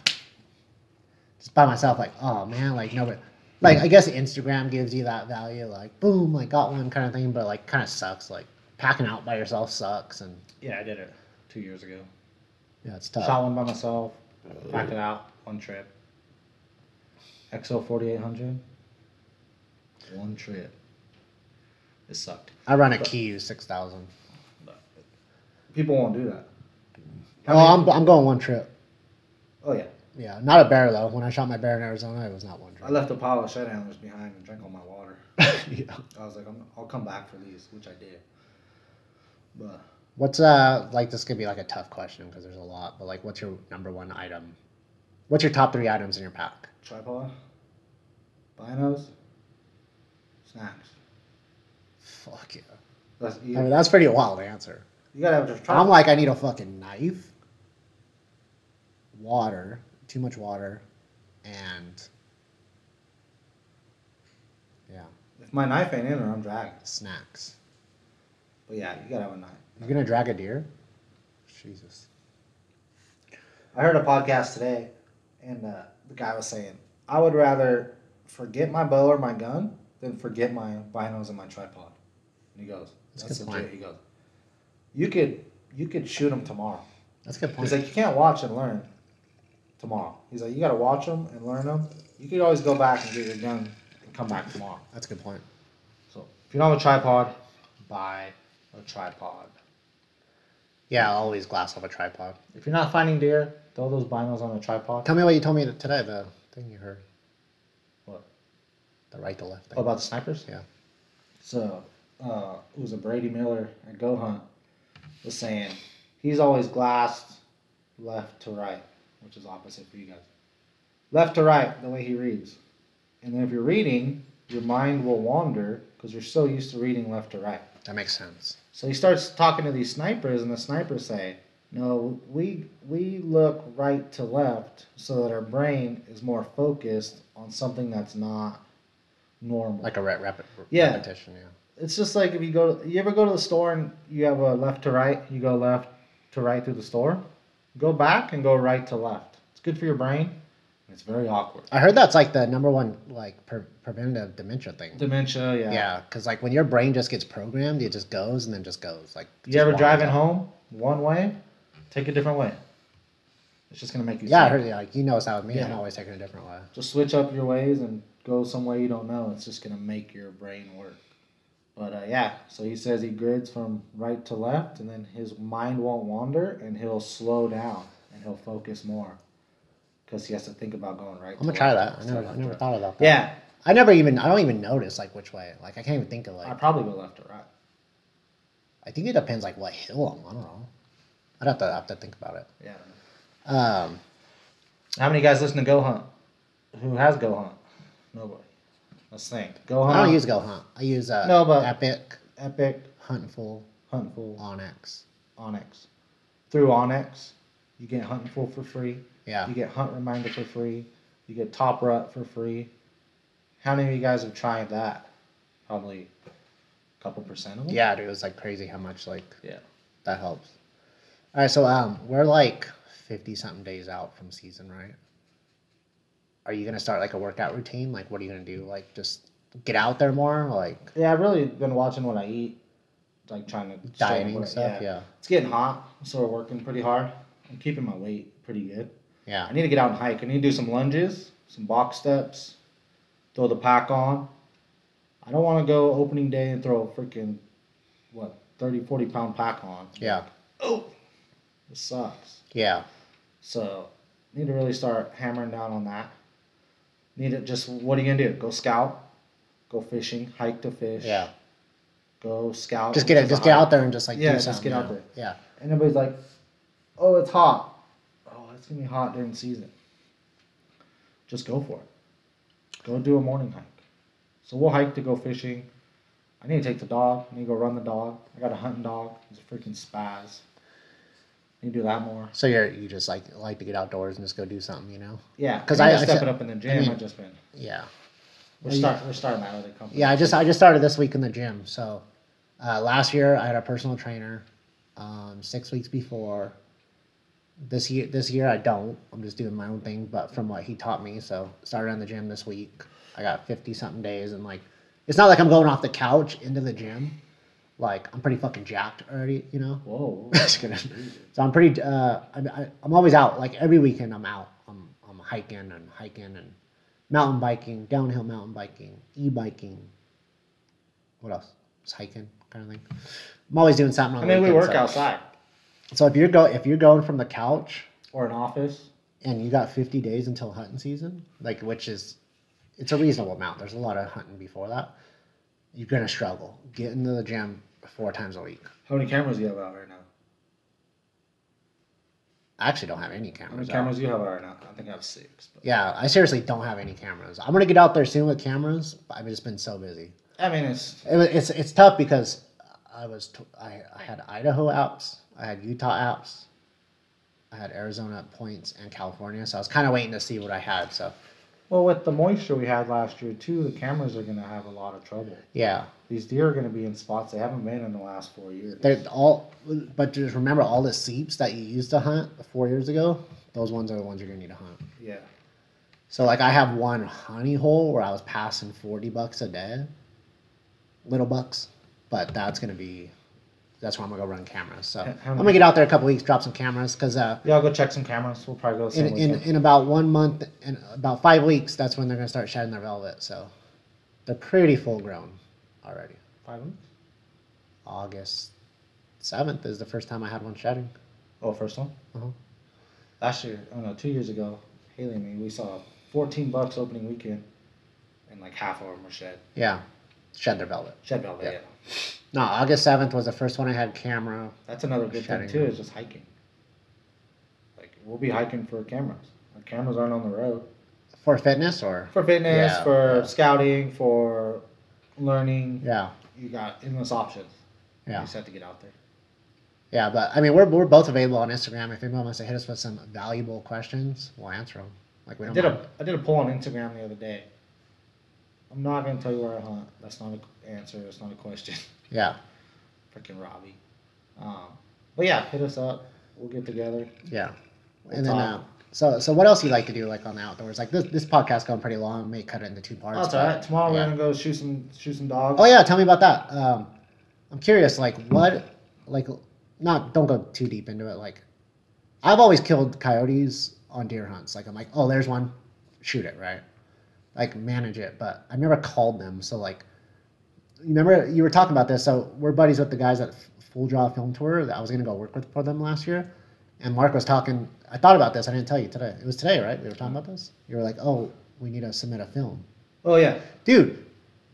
just by myself, like oh man, like nobody. Like I guess Instagram gives you that value, like boom, like got one kind of thing, but like kind of sucks. Like packing out by yourself sucks, and Yeah, I did it 2 years ago. yeah, it's tough. Shot one by myself, packed it out, one trip. XO 4800, one trip. It sucked. I run a Key 6000. People won't do that. Oh, I'm going one trip. Oh yeah. Yeah, not a bear though. When I shot my bear in Arizona, it was not one I trip. left a pile of shed antlers behind and drank all my water. Yeah. I was like, I'll come back for these, which I did. But What's like this could be like a tough question because there's a lot, but like what's your number one item? What's your top 3 items in your pack? tripod, binos, snacks. Fuck yeah. That's, I mean, that's pretty wild answer. you gotta have just I'm tripod. like, I need a fucking knife, water, too much water, and yeah, If my knife ain't in there, I'm dragging. snacks. But yeah, you gotta have a knife. You're gonna drag a deer? Jesus. I heard a podcast today, and the guy was saying, I would rather forget my bow or my gun than forget my binos and my tripod. And he goes, That's a that's good legit. point. He goes, you could shoot them tomorrow. That's a good point. He's like, you can't watch and learn tomorrow. He's like, you gotta watch them and learn them. You could always go back and get your gun and come back tomorrow. That's a good point. So if you don't have a tripod, buy a tripod. Yeah, I'll always glass off a tripod. If you're not finding deer, throw those binos on a tripod. Tell me what you told me today, the thing you heard. What? The right to left thing. Oh, about the snipers? Yeah. So, it was a Brady Miller at Go Hunt was saying he's always glassed left to right, which is opposite for you guys. Left to right, the way he reads. And then if you're reading, your mind will wander because you're so used to reading left to right. That makes sense. So he starts talking to these snipers, and the snipers say, "No, we look right to left so that our brain is more focused on something that's not normal." Like a Yeah. repetition, yeah. It's just like if you ever go to the store and you have a left to right, you go left to right through the store, go back and go right to left. It's good for your brain. It's very awkward. I heard that's like the number one like preventative dementia thing. Dementia, yeah. Yeah, because like when your brain just gets programmed, it just goes and then just goes. Like You ever driving home one way, take a different way. It's just gonna make you. Yeah, I sick. heard like you notice that with me. Yeah. I'm always taking a different way. Just switch up your ways and go somewhere you don't know. It's just gonna make your brain work. But yeah, so he says he grids from right to left, and then his mind won't wander, and he'll slow down and he'll focus more because he has to think about going right. I'm gonna try that. I never thought about that. Yeah, I don't even notice like which way. Like I can't even think of I like. probably go left or right. I think it depends like what hill I'm on. I don't know. I'd have to think about it. Yeah. How How many guys listen to Go Hunt? Who has Go Hunt? Nobody. Let's think. Go Hunt. I don't use Go Hunt. I use No, but- Epic, Epic, Huntful, Huntful, Onyx. Onyx. Through Onyx, you get Huntful for free. Yeah. You get Hunt Reminder for free. You get Top Rut for free. How many of you guys have tried that? Probably a couple percent of them. Yeah, dude, it's like crazy how much like Yeah. that helps. All right, so we're like 50 something days out from season, right? Are you gonna start like a workout routine? Like, what are you gonna do? Like, just get out there more? Like Yeah, I've really been watching what I eat, like trying to dieting and and stuff? Yeah. It's getting hot, so we're working pretty hard. I'm keeping my weight pretty good. Yeah. I need to get out and hike. I need to do some lunges, some box steps, throw the pack on. I don't want to go opening day and throw a freaking, 30, 40 pound pack on. Yeah. Oh, this sucks. Yeah. So, need to really start hammering down on that. Need to just, what are you going to do? Go scout, go fishing, hike to fish. Yeah. Go scout. Just get out there and just like Yeah, do just something. get out yeah. there. Yeah. And everybody's like, oh, it's hot. Oh, it's going to be hot during the season. Just go for it. Go do a morning hike. So we'll hike to go fishing. I need to take the dog. I need to go run the dog. I got a hunting dog. He's a freaking spaz. I need to do that more. So you just like to get outdoors and just go do something, you know? Yeah, 'Cause I need I to step said- it up in the gym. mean- I've just been. Yeah. We're starting that other company. Yeah, I just started this week in the gym. So last year I had a personal trainer. 6 weeks before. This year I don't. I'm just doing my own thing, but from what he taught me. So started in the gym this week. I got 50 something days, and like it's not like I'm going off the couch into the gym. Like I'm pretty fucking jacked already, you know. Whoa. Just kidding. So I'm pretty. I'm always out. Like every weekend I'm out. I'm hiking and mountain biking, downhill mountain biking, e-biking. What else? Just hiking kind of thing. I'm always doing something on I the mean, we weekends, work so- outside So if you're going from the couch or an office. and you got 50 days until hunting season, like it's a reasonable amount. There's a lot of hunting before that. You're gonna struggle. Get into the gym 4 times a week. How many cameras do you have out right now? I actually don't have any How many cameras. out. cameras do you have out right now? I think I have 6. But Yeah, I seriously don't have any cameras. I'm gonna get out there soon with cameras, but I've just been so busy. I mean, It's tough because I had Idaho apps, I had Utah apps, I had Arizona points and California, so I was kind of waiting to see what I had. So well, with the moisture we had last year too, the cameras are gonna have a lot of trouble. yeah, These deer are gonna be in spots they haven't been in the last 4 years. they're all. But just remember, all the seeps that you used to hunt 4 years ago, those ones are the ones you're gonna need to hunt. Yeah. So like I have one honey hole where I was passing $40 a day, little bucks, but that's where I'm gonna go run cameras. So How I'm many- gonna get out there a couple weeks, drop some cameras, because Yeah, I'll go check some cameras. We'll probably go the same weekend. in about 1 month and about 5 weeks, that's when they're gonna start shedding their velvet. So they're pretty full grown already. 5 weeks? August 7th is the first time I had one shedding. Oh, first one? Uh-huh. Last year, 2 years ago, Haley and me, we saw $14 opening weekend, and like half of them were shed. Yeah, shed their velvet. Shed velvet, Yeah. yeah. No, August 7th was the first one I had camera. That's another good Shedding, thing too, yeah. is just hiking. Like, we'll be hiking for cameras. Our cameras aren't on the road. For fitness or? For fitness, Yeah, for yeah. scouting, for learning. Yeah. You got endless options. You Yeah. just have to get out there. Yeah, but I mean, we're both available on Instagram. If anyone wants to hit us with some valuable questions, we'll answer them. Like we I don't did mind. I did a poll on Instagram the other day. I'm not gonna tell you where I hunt. That's not an answer. That's not a question. Yeah, Freaking Robbie. But yeah, hit us up. We'll get together. yeah. We'll And then, talk. so what else you like to do like on the outdoors? Like this podcast going pretty long. May cut it into 2 parts. That's but- all right. Tomorrow yeah. we're gonna go shoot some dogs. Oh yeah, tell me about that. I'm curious. Like what? Like not. Don't go too deep into it. Like I've always killed coyotes on deer hunts. Like I'm like, oh, there's one, shoot it, right? Like manage it, but I've never called them. So like, you remember you were talking about this. So we're buddies with the guys at Full Draw Film Tour that I was gonna go work with for them last year, and Mark was talking. I thought about this. I didn't tell you today. It was today, right? We were talking about this. You were like, oh, we need to submit a film, Oh yeah. dude.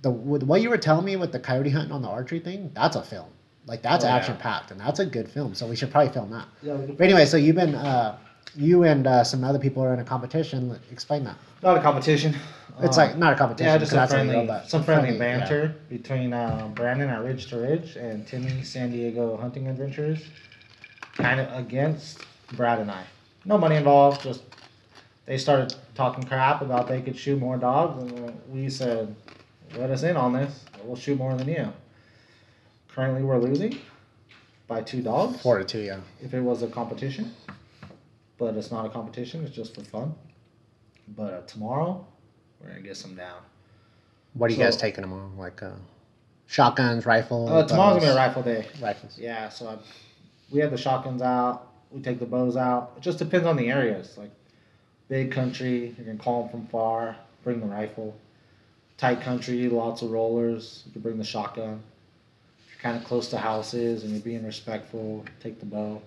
With what you were telling me with the coyote hunting on the archery thing, that's a film. Like that's Oh, yeah. action packed, and that's a good film. So we should probably film that. Yeah. But anyway, so you've been, you and some other people are in a competition. Explain that. Not a competition. It's like not a competition. Yeah, just 'cause a that's friendly, illegal, but some friendly yeah. banter between Brandon at Ridge to Ridge and Timmy San Diego Hunting Adventures, kind of against Brad and I. No money involved. Just they started talking crap about they could shoot more dogs, and we said, "Let us in on this. We'll shoot more than you." Currently, we're losing by 2 dogs. 4-2, yeah. If it was a competition, but it's not a competition. It's just for fun. But tomorrow, we're gonna get some down. What are you So- guys taking tomorrow? Like shotguns, rifles? Tomorrow's gonna be a bows? rifle day. Rifles. Yeah, so we have the shotguns out. We take the bows out. It just depends on the areas. Like big country, you can call them from far. Bring the rifle. Tight country, lots of rollers. You can bring the shotgun. If you're kind of close to houses and you're being respectful, take the bow.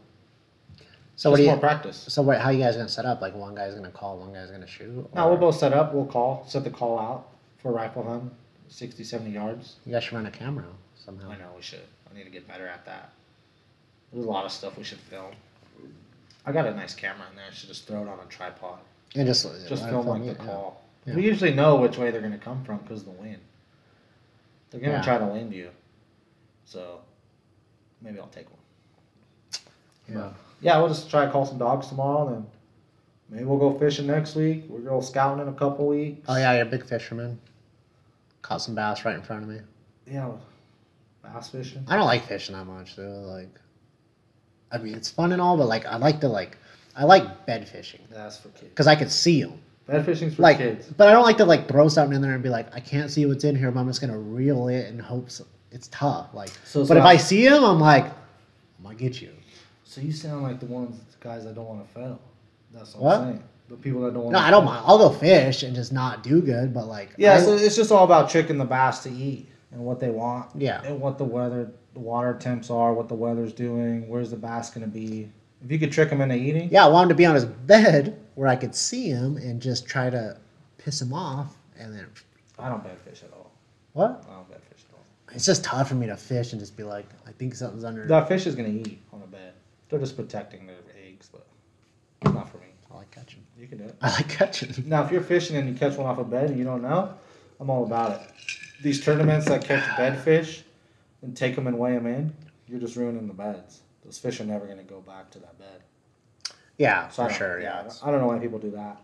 So what Just do more you? practice. So what, how you guys gonna set up? Like one guy's gonna call, one guy's gonna shoot. No, or we'll both set up. We'll call. Set the call out for a rifle hunt, 60, 70 yards. You guys should run a camera somehow. I know we should. I need to get better at that. There's a lot of stuff we should film. I got a nice camera in there. I should just throw it on a tripod. And just Film like the it, yeah. call. Yeah. We usually know which way they're going to come from because of the wind. They're going to Yeah. try to wind you. So maybe I'll take one. Yeah. Yeah, we'll just try to call some dogs tomorrow. Then maybe we'll go fishing next week. We'll go scouting in a couple weeks. Oh yeah, you're a big fisherman. Caught some bass right in front of me. Yeah, bass fishing. I don't like fishing that much though. Like, I mean, it's fun and all, but like, I like bed fishing That's for kids. because I could see them. Bed fishing's for Like, kids. but I don't like to like throw something in there and be like, I can't see what's in here, but I'm just gonna reel it and hope it's tough. Like, So but if I see them, I'm like, I'm gonna get you. So you sound like the guys that don't want to fail. That's what, What? I'm saying. The people that don't want No, to I don't mind. I'll go fish and just not do good, but like, Yeah, so it's just all about tricking the bass to eat and what they want. Yeah. And what the water temps are, what the weather's doing, where's the bass going to be. If you could trick them into eating. yeah, I want him to be on his bed where I could see him and just try to piss him off, and then I don't bed fish at all. what? I don't bed fish at all. It's just tough for me to fish and just be like, I think something's under. That fish is going to eat on a bed. They're just protecting their eggs, but it's not for me. I like catching. You can do it. I like catching. Now, if you're fishing and you catch one off a bed and you don't know, I'm all about it. These tournaments that catch bed fish and take them and weigh them in, you're just ruining the beds. Those fish are never going to go back to that bed. Yeah, So I for don't- sure. Yeah. I don't know why people do that.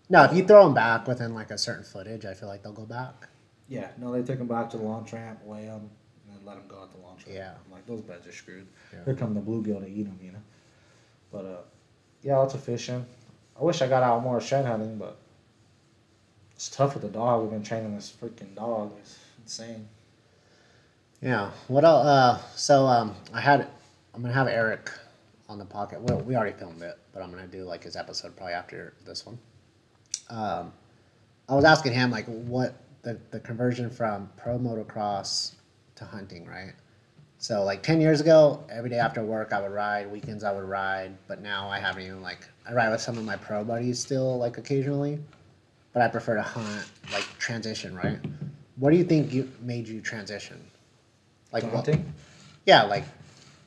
No, if you throw them back within like a certain footage, I feel like they'll go back. Yeah, no, they take them back to the launch ramp, weigh them, and then let them go at the launch ramp. Yeah. I'm like, those beds are screwed. Yeah. Here come the bluegill to eat them, you know. But yeah, lots of fishing. I wish I got out more shed hunting, but it's tough with the dog. We've been training this freaking dog. It's insane. Yeah. What else? I'm gonna have Eric on the pocket. Well, we already filmed it, but I'm gonna do like his episode probably after this one. I was asking him like what the conversion from pro motocross to hunting, right? So like 10 years ago, every day after work I would ride, weekends I would ride, but now I haven't even like, I ride with some of my pro buddies still like occasionally, but I prefer to hunt, like transition, right? What do you think made you transition? Like To what? hunting? Yeah, like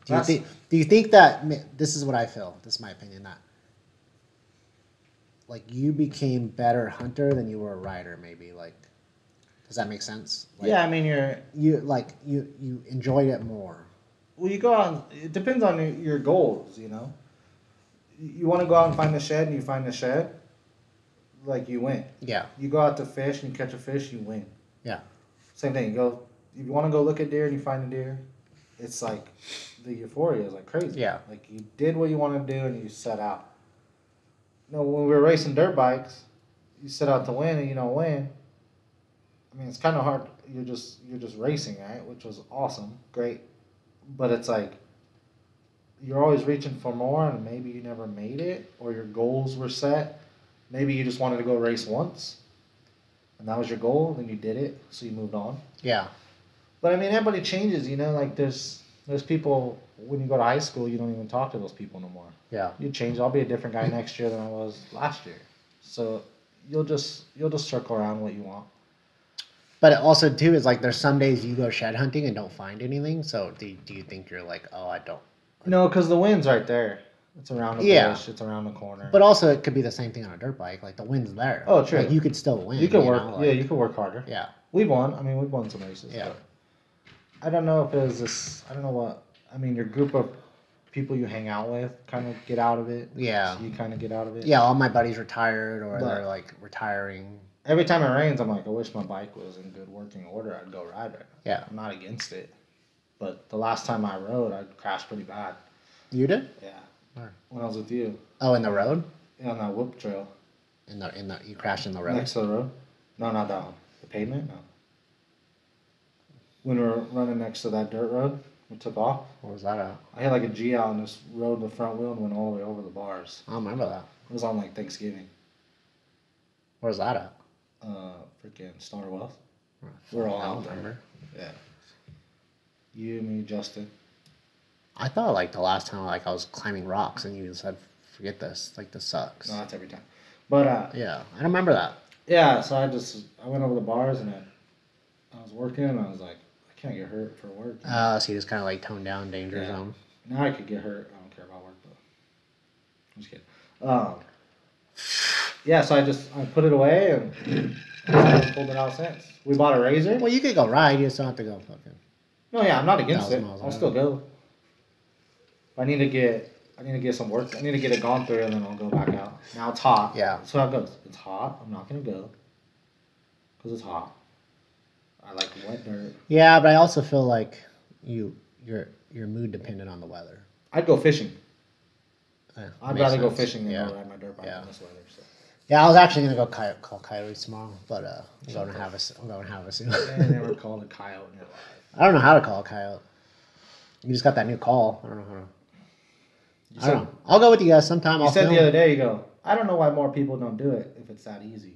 do you think that this is what I feel, this is my opinion, that like you became better hunter than you were a rider, maybe. Like, does that make sense? Like, Yeah, I mean, you enjoyed it more. well, you go out. It depends on your goals. You know, you want to go out and find the shed, and you find the shed. Like you win. Yeah. You go out to fish and you catch a fish, you win. Yeah. Same thing. You go. If you want to go look at deer and you find a deer, it's like the euphoria is like crazy. Yeah. Like you did what you wanted to do and you set out. You know, when we were racing dirt bikes, you set out to win and you don't win. I mean, it's kind of hard. You're just racing, right? Which was awesome, great, but it's like you're always reaching for more, and maybe you never made it, or your goals were set. Maybe you just wanted to go race once, and that was your goal. Then you did it, so you moved on. Yeah. But I mean, everybody changes, you know. Like there's people when you go to high school, you don't even talk to those people no more. Yeah. You change. I'll be a different guy next year than I was last year. So you'll just circle around what you want. But it also too is like there's some days you go shed hunting and don't find anything. So do you think you're like, oh, I don't? No, because the wind's right there. It's around the bush. It's around the corner. But also it could be the same thing on a dirt bike. Like the wind's there. Oh, true. Like you could still win. You could work. know, Yeah, like- you could work harder. Yeah. We've won. I mean, we've won some races. Yeah. But I don't know if it was this. I don't know what. I mean, your group of people you hang out with kind of get out of it. Yeah. So you kind of get out of it. Yeah. All my buddies retired or But- they're like retiring. Every time it rains, I'm like, I wish my bike was in good working order. I'd go ride it. Yeah. I'm not against it. But the last time I rode, I crashed pretty bad. You did? Yeah. Where? When I was with you. Oh, in the road? Yeah, on that whoop trail. In the you crashed in the road. Next to the road? No, not that one. The pavement? No. When we were running next to that dirt road, we took off. What was that at? I had like a G out and just rode the front wheel and went all the way over the bars. I don't remember that. It was on like Thanksgiving. Where's that at? Freaking Stoner Wells. We're all I out don't there. remember. Yeah. You, me, Justin. I thought like the last time like I was climbing rocks and you said, "Forget this. Like this sucks." No, that's every time. But Yeah, I don't remember that. yeah, so I went over the bars and I was working and I was like, I can't get hurt for work. So you just kind of like toned down danger Yeah. zone. Now I could get hurt. I don't care about work, but I'm just kidding. Yeah, so I put it away and I haven't pulled it out since. We bought a razor. Well, you could go ride. You just don't have to go fucking. No, yeah, I'm not against 1,000 it. miles I'll an still hour. go. I need to get some work. I need to get it gone through and then I'll go back out. Now it's hot. Yeah. So how it goes. It's hot. I'm not gonna go because it's hot. I like wet dirt. Yeah, but I also feel like you're mood dependent on the weather. I'd go fishing. I'd Makes rather go sense. fishing than Yeah. go ride my dirt bike Yeah. in this weather. So. Yeah, I was actually gonna go call coyotes tomorrow, but I'm going to have a soon. I never called a coyote in your life. I don't know how to call a coyote. You just got that new call. I don't know how to. You I don't know. I'll go with you guys sometime. You I'll said film. the other day, you go, I don't know why more people don't do it if it's that easy.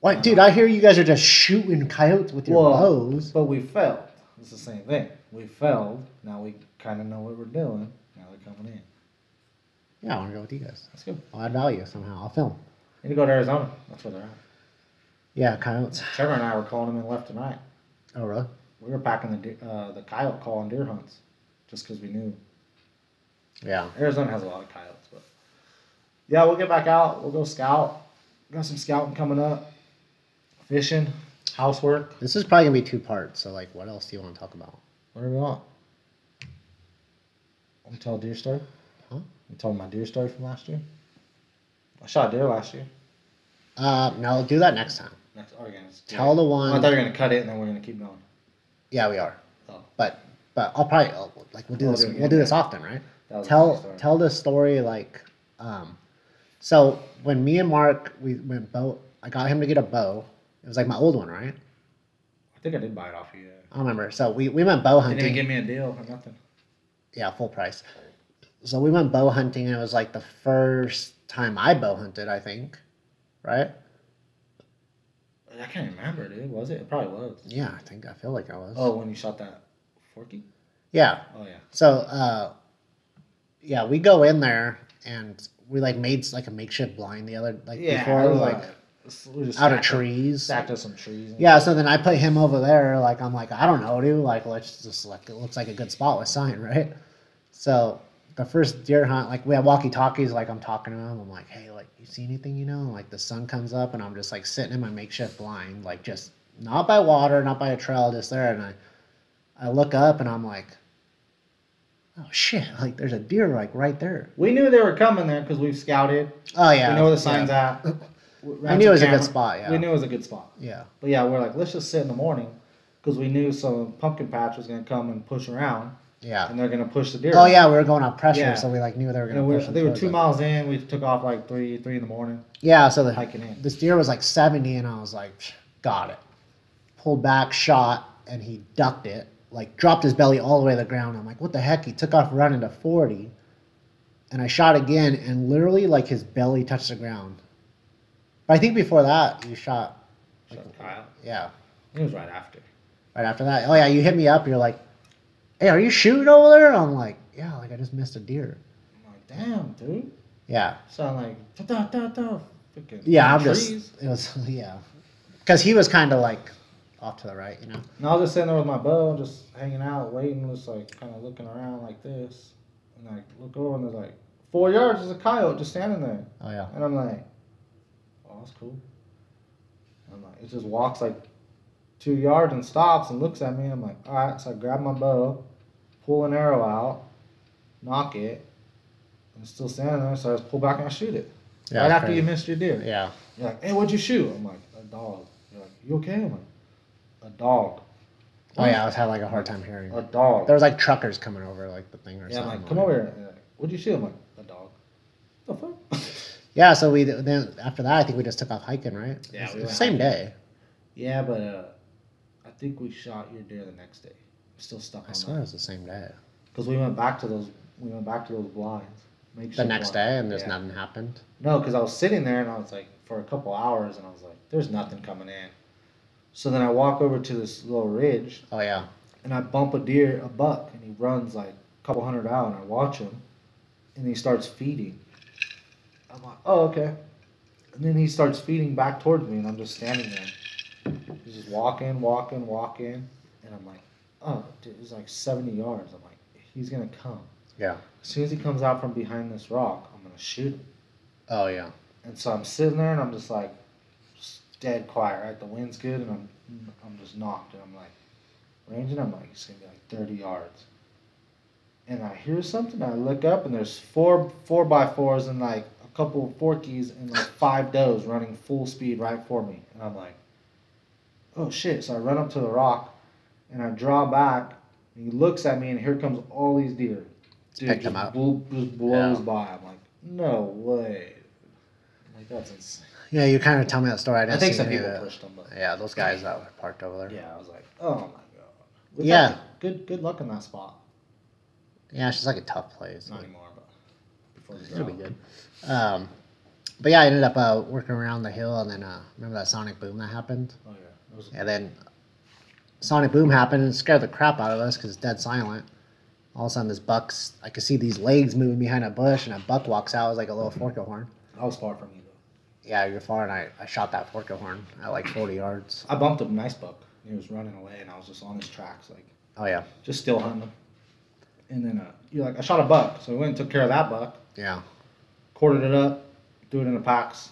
What, dude? I hear you guys are just shooting coyotes with your bows. But we failed. It's the same thing. We failed. Now we kind of know what we're doing. Now they're coming in. Yeah, I want to go with you guys. Let's go. I'll add value somehow. I'll film. Need to go to Arizona. That's where they're at. Yeah, coyotes. Trevor and I were calling them in left tonight. Oh, really? We were packing the coyote call on deer hunts just because we knew. Yeah. Arizona has a lot of coyotes. But yeah, we'll get back out. We'll go scout. Got some scouting coming up. Fishing. Housework. This is probably gonna be 2 parts. So, like, what else do you want to talk about? Whatever you want. Want to tell a deer story? Huh? You told my deer story from last year? I shot a deer last year. No, do that next time. Next, oh, again, Tell the I one. thought you were gonna cut it and then we're gonna keep going. Yeah, we are. Oh. But I'll probably like we'll do We'll this. do it We'll do again. this often, right? That was a funny story. Tell the story like, so when me and Mark we went bow, I got him to get a bow. It was like my old one, right? I think I did buy it off you. I don't remember. So we went bow Didn't even hunting. give me a deal or nothing. Yeah, full price. So we went bow hunting, and it was like the first time I bow hunted, I think, right? I can't remember, dude. Was it? It probably was. Yeah, I feel like I was. Oh, when you shot that forky? Yeah. Oh yeah. So, yeah, we go in there and we like made like a makeshift blind the other before, it was like we just out of stacked trees. Stacked up some trees. Yeah, so then I put him over there. Like I'm like I don't know, dude. Like let's just like it looks like a good spot with sign, right? So the first deer hunt, like we have walkie-talkies, like I'm talking to him. I'm like, hey, like you see anything, you know? And like the sun comes up and I'm just like sitting in my makeshift blind, like just not by water, not by a trail, just there. And I look up and I'm like, oh shit, like there's a deer like right there. We knew they were coming there because we've scouted. Oh yeah. We know where the sign's yeah. at. I knew it was a good spot, yeah. We knew it was a good spot. Yeah. But yeah, we're like, let's just sit in the morning because we knew some pumpkin patch was going to come and push around. Yeah. And they're going to push the deer. Oh yeah, we were going on pressure, Yeah. so we like knew they were And going to push. they were towards 2 it. miles in. We took off like 3 in the morning. Yeah, so Hiking in. this deer was like 70, and I was like, got it. Pulled back, shot, and he ducked it. Like dropped his belly all the way to the ground. I'm like, what the heck? He took off running to 40, and I shot again, and literally like his belly touched the ground. But I think before that you shot. Shot Kyle. Yeah. It was right after. Right after that, oh yeah, you hit me up. You're like, hey, are you shooting over there? I'm like, yeah, like I just missed a deer. I'm like, damn, dude. Yeah. Sound like freaking Yeah, I'm trees. just. It was yeah, because he was kind of like off to the right, you know. And I was just sitting there with my bow, just hanging out, waiting, just like kind of looking around like this, and I look over and there's like 4 yards. There's a coyote just standing there, Oh yeah. and I'm like, oh, that's cool. And I'm like, it just walks like 2 yards and stops and looks at me. I'm like, all right. So I grab my bow, pull an arrow out, knock it, and it's still standing there. So I just pull back and I shoot it. Yeah, Right it's after crazy. you missed your deer. Yeah. You're like, hey, what'd you shoot? I'm like, a dog. You're like, you okay? I'm like, a dog. Oh yeah, I was having like a hard time hearing. A dog. There was like truckers coming over like the thing or Yeah, I'm something. like, come over here. And they're like, what'd you shoot? I'm like, a dog. The fuck? Yeah, so we then after that I think we just took off hiking, right? Yeah, It was we the went same hiking. day. Yeah, but I think we shot your deer the next day. I'm still stuck I on swear it that. was the same day. Because we went back to those blinds. The Makeshift next blinds. day, and just Yeah. nothing happened. No, because I was sitting there and I was like, for a couple hours, and I was like, there's nothing coming in. So then I walk over to this little ridge, Oh yeah. and I bump a buck, and he runs like a couple hundred out, and I watch him, and he starts feeding. I'm like, oh, okay. And then he starts feeding back towards me, and I'm just standing there. He's just walking, and I'm like, oh, dude, it's like 70 yards. I'm like, he's going to come. Yeah. As soon as he comes out from behind this rock, I'm going to shoot him. Oh yeah. And so I'm sitting there, and I'm just like, just dead quiet, right? The wind's good, and I'm just knocked, and I'm like, ranging, I'm like, it's going to be like 30 yards. And I hear something, I look up, and there's four by fours and like a couple of forkies and like 5 does running full speed right for me. And I'm like, oh shit. So I run up to the rock, and I draw back, and he looks at me, and here comes all these deer. Dude, picked just, them up. just blows Yeah. by. I'm like, no way. I'm like, that's insane. Yeah, you kind of tell me that story. I I didn't think see some any of people that. pushed them, but Yeah, those guys that were parked over there. yeah, I was like, oh my god. We've Yeah. had Good luck in that spot. Yeah, it's just like a tough place. Not anymore, but before the It'll be drought. good. But yeah, I ended up working around the hill, and then remember that sonic boom that happened? Oh yeah. It was And then sonic boom happened and scared the crap out of us because it's dead silent. All of a sudden, this buck's, I could see these legs moving behind a bush, and a buck walks out. It was like a little forked horn. I was far from you though. Yeah, you're far, and I shot that forked horn at like 40 yards. I bumped a nice buck. He was running away, and I was just on his tracks, like Oh, yeah. just still hunting him. And then you're like, I shot a buck, so we went and took care of that buck, Yeah. quartered it up, threw it in the packs,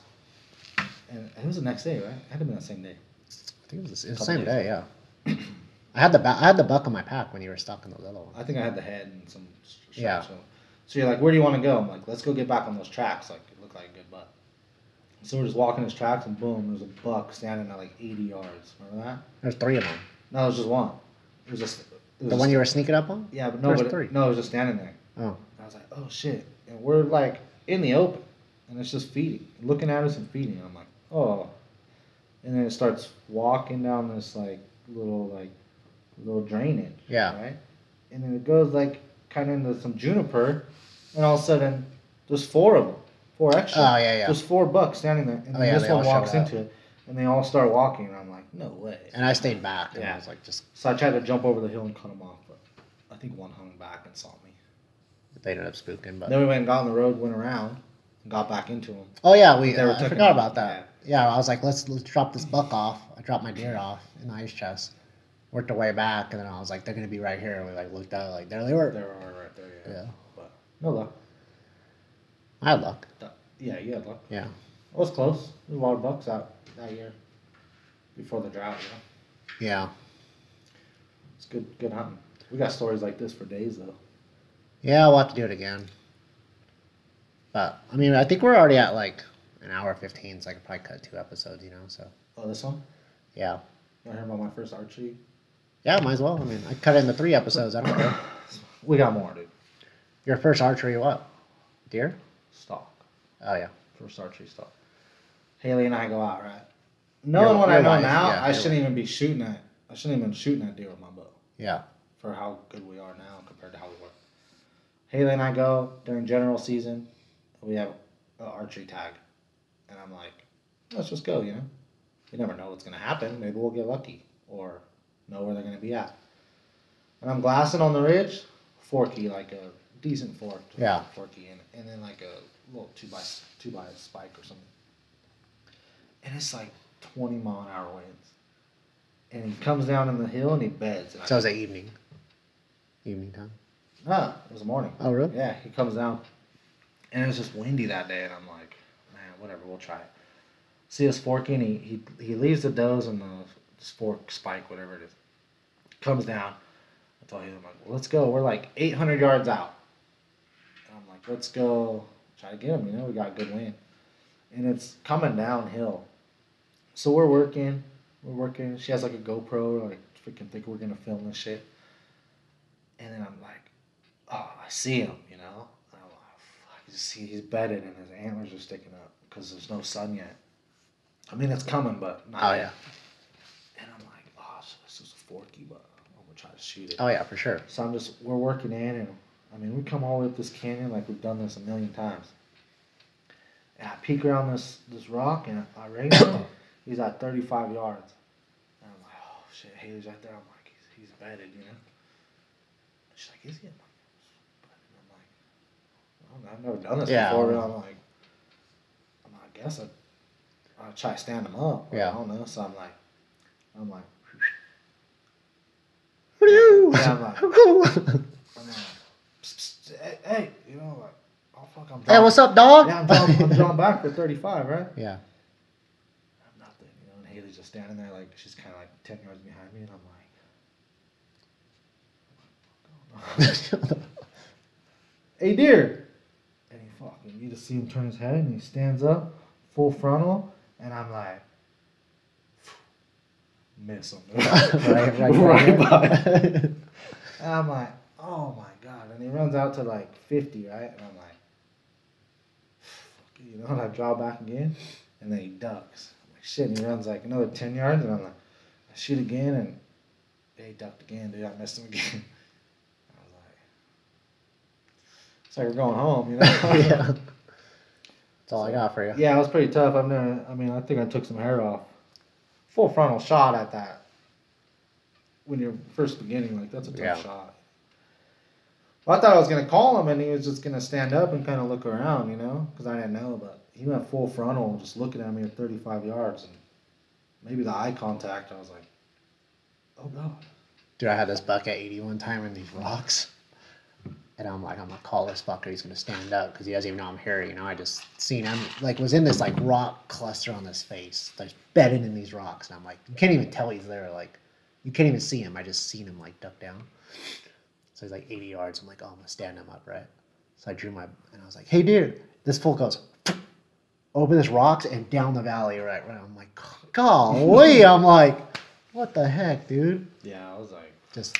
and it was the next day, right? It had to be the same day. I think it was the Couple same days. day, yeah. I had the buck on my pack when you were stuck in those other ones. I think I had the head and some. Yeah. So you're like, where do you want to go? I'm like, let's go get back on those tracks. Like, it looked like a good buck. So we're just walking his tracks, and boom, there's a buck standing at like 80 yards. Remember that? There's 3 of them. No, it was just one. It was just. The one you were sneaking up on? Yeah, but no, There's but 3. no, it was just standing there. Oh. And I was like, oh shit. And we're like in the open, and it's just feeding, looking at us and feeding. And I'm like, oh. And then it starts walking down this like little drainage. Yeah. Right. And then it goes like kind of into some juniper, and all of a sudden there's 4 of them, 4 extra. Oh, yeah, yeah. There's 4 bucks standing there, and Oh, then yeah, this they one all walks showed up. into it, and they all start walking, and I'm like, no way. And I stayed back, and Yeah. I was like, just, So I tried to jump over the hill and cut them off, but I think one hung back and saw me. they ended up spooking. But Then we went and got on the road, went around, and got back into them. oh, yeah, They were I taken forgot off, about that. Yeah, I was like, let's drop this buck off. I dropped my deer off in the ice chest. Worked our way back, and then I was like, they're going to be right here. And we like looked out, like, there they were. They were right there, yeah. Yeah. But No luck. I had luck. Yeah, you had luck. Yeah. It was close. We wild bucks out that year before the drought. You know, Yeah. it's good hunting. We got stories like this for days though. Yeah, we'll have to do it again. But I mean, I think we're already at like an hour 15, so I could probably cut 2 episodes, you know. So Oh, this one? yeah, You want to hear about my first archery? yeah, might as well. I mean, I cut it into 3 episodes. I don't care. We got more, dude. Your first archery, what? Deer? Stock. Oh yeah. First archery stock. Haley and I go out, right? Knowing what I your know wife, now, yeah, I your shouldn't wife. even be shooting at. I shouldn't even shooting at deer with my bow Yeah. for how good we are now compared to how we were. Haley and I go during general season. We have an archery tag, and I'm like, let's just go. You know, you never know what's gonna happen. Maybe we'll get lucky or know where they're gonna be at. And I'm glassing on the ridge, forky, like a decent fork. Yeah. Forky, and then like a little two by spike or something. And it's like 20-mile-an-hour winds. And he comes down in the hill and he beds. And So it was at evening. Evening time. No, it was morning. Oh really? Yeah, he comes down. And it was just windy that day, and I'm like, man, whatever, we'll try it. See us forking, he leaves the does and the fork spike, whatever it is. Comes down. I told him, I'm like, well, let's go. We're like 800 yards out. And I'm like, let's go try to get him, you know, we got a good wind. And it's coming downhill. So we're working. She has like a GoPro, like freaking think we're gonna film this shit. And then I'm like, oh, I see him, you know. And I'm like, fuck, he's bedded and his antlers are sticking up because there's no sun yet. I mean, it's coming, but not Oh yet. yeah. And I'm like, oh, so this is a forky, but I'm gonna try to shoot it. Oh yeah, for sure. So we're working in, and I mean, we come all the way up this canyon like we've done this a million times. And I peek around this rock, and I ring him. He's at 35 yards. And I'm like, oh shit, Haley's right there. I'm like, he's bedded, you know. She's like, is he? I'm like, I've never done this Yeah. before. I'm like, I guess I'll try to stand him up. Yeah. I don't know. So I'm like, Woo! yeah, I'm like, psst, hey, you know, like, oh fuck, I'm Hey, drawing. what's up, dog? Yeah, I'm drawing back for 35, right? Yeah. I'm nothing, you know, and Haley's just standing there like she's kind of like 10 yards behind me, and I'm like, hey deer, and he fucking, you just see him turn his head, and he stands up, full frontal, and I'm like, miss him, right by. And I'm like, oh my god, and he runs out to like 50, right, and I'm like, fuck, you know, and I draw back again, and then he ducks. I'm like, shit, and he runs like another 10 yards, and I'm like, I shoot again, and he ducked again, dude, I missed him again. I was like, it's like we're going home, you know? Yeah. That's all I got for you. Yeah, it was pretty tough. I think I took some hair off. Full frontal shot at that. When you're first beginning, like, that's a tough Yeah. shot. Well, I thought I was going to call him, and he was just going to stand up and kind of look around, you know? Because I didn't know, but he went full frontal, just looking at me at 35 yards. And maybe the eye contact, I was like, oh, God. Dude, I had this buck at 80 one time in these rocks. And I'm like, I'm gonna call this fucker. He's gonna stand up because he doesn't even know I'm here. You know, I just seen him, like, was in this like rock cluster on his face, like bedded in these rocks. And I'm like, you can't even tell he's there. Like, you can't even see him. I just seen him like duck down. So he's like 80 yards. I'm like, oh, I'm gonna stand him up, right? So I drew my, and I was like, hey, dude, this fool goes over this rocks and down the valley, right? I'm like, golly, I'm like, what the heck, dude? Yeah, I was like, Just,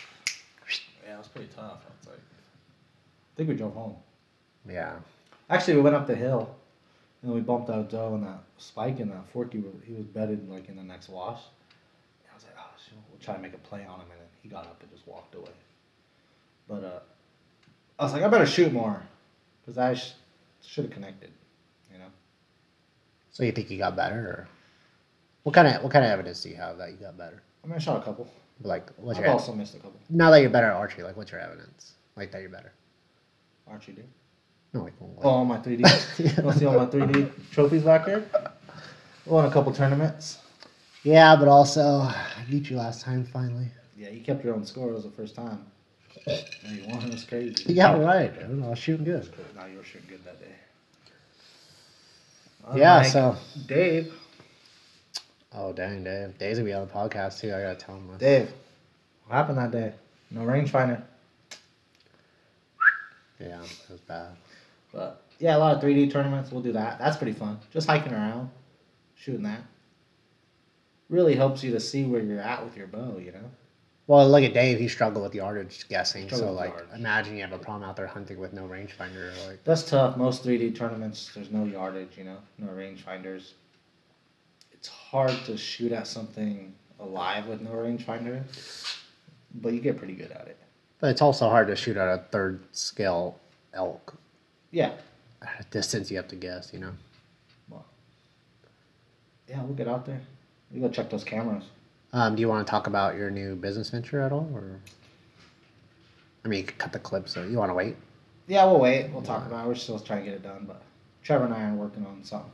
yeah, it was pretty tough. I was like, I think we drove home. yeah. Actually, we went up the hill, and we bumped out Joe, and that spike and that forky, he was bedded like in the next wash. And I was like, oh, shit, we'll try to make a play on him, and then he got up and just walked away. But I was like, I better shoot more, because I should have connected, you know. So you think you got better, or what kind of evidence do you have that you got better? I mean, I shot a couple. Like, what's I've your also missed a couple. now that you're better at archery? Like, what's your evidence? Like that you're better? Archie did. No, like, Oh, all my 3D. You want to see all my 3D trophies back there? Won a couple tournaments. yeah, but also I beat you last time finally. Yeah, you kept your own score. It was the first time. No, you won. It was crazy. Yeah, right. I was shooting good. No, you were shooting good that day. Yeah, Unlike so. Dave. Oh, dang, Dave. Dave's gonna be on the podcast too. I gotta tell him this. Dave, what happened that day? No rangefinder. Yeah, it was bad. But yeah, a lot of 3D tournaments. We'll do that. That's pretty fun. Just hiking around, shooting that. Really helps you to see where you're at with your bow, you know? Well, look at Dave. He struggled with yardage guessing. Struggled So, with like, yardage. imagine you have a problem out there hunting with no rangefinder. Like, That's tough. Most 3D tournaments, there's no yardage, you know? No rangefinders. It's hard to shoot at something alive with no rangefinder, but you get pretty good at it. but it's also hard to shoot at a third scale elk. Yeah. At a distance you have to guess, you know? Well, yeah, we'll get out there. We go check those cameras. Do you want to talk about your new business venture at all? Or, I mean, you could cut the clip, so you want to wait? Yeah, we'll wait. We'll talk about it. We're still trying to get it done, but Trevor and I are working on something.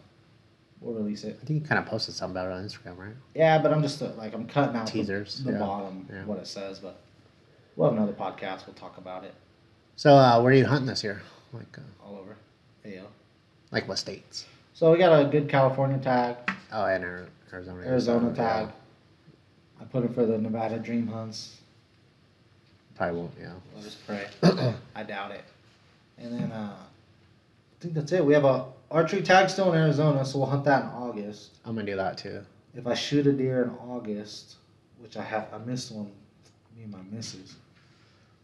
We'll release it. I think you kind of posted something about it on Instagram, right? Yeah, but I'm just I'm cutting out Teasers, the yeah. bottom, Yeah. what it says, but we'll have another podcast. We'll talk about it So, where are you hunting this year? all over. Yeah. Like what states? So we got a good California tag, Oh, and Arizona. Arizona yeah. tag. I put it for the Nevada Dream Hunts. Probably won't, yeah. Let us pray. I doubt it. And then I think that's it. We have a archery tag still in Arizona, so we'll hunt that in August. I'm gonna do that too. If I shoot a deer in August, which I missed one. Me and my missus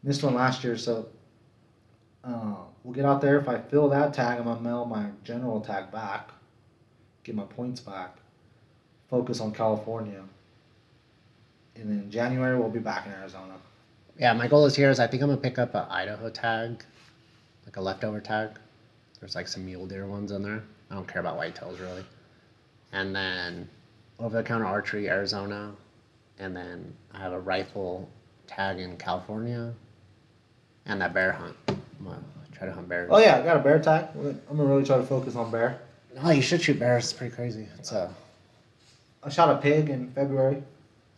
missed one last year, so we'll get out there. If I fill that tag, I'm gonna mail my general tag back, get my points back, focus on California, and then January we'll be back in Arizona. Yeah, my goal this year is I think I'm gonna pick up an Idaho tag, like a leftover tag. There's like some mule deer ones in there. I don't care about whitetails really. And then over the counter archery, Arizona, and then I have a rifle tag in California, and that bear hunt. I'm gonna try to hunt bears. Oh yeah, I got a bear tag. I'm gonna really try to focus on bear. Oh, you should shoot bears. It's pretty crazy. It's I shot a pig in February.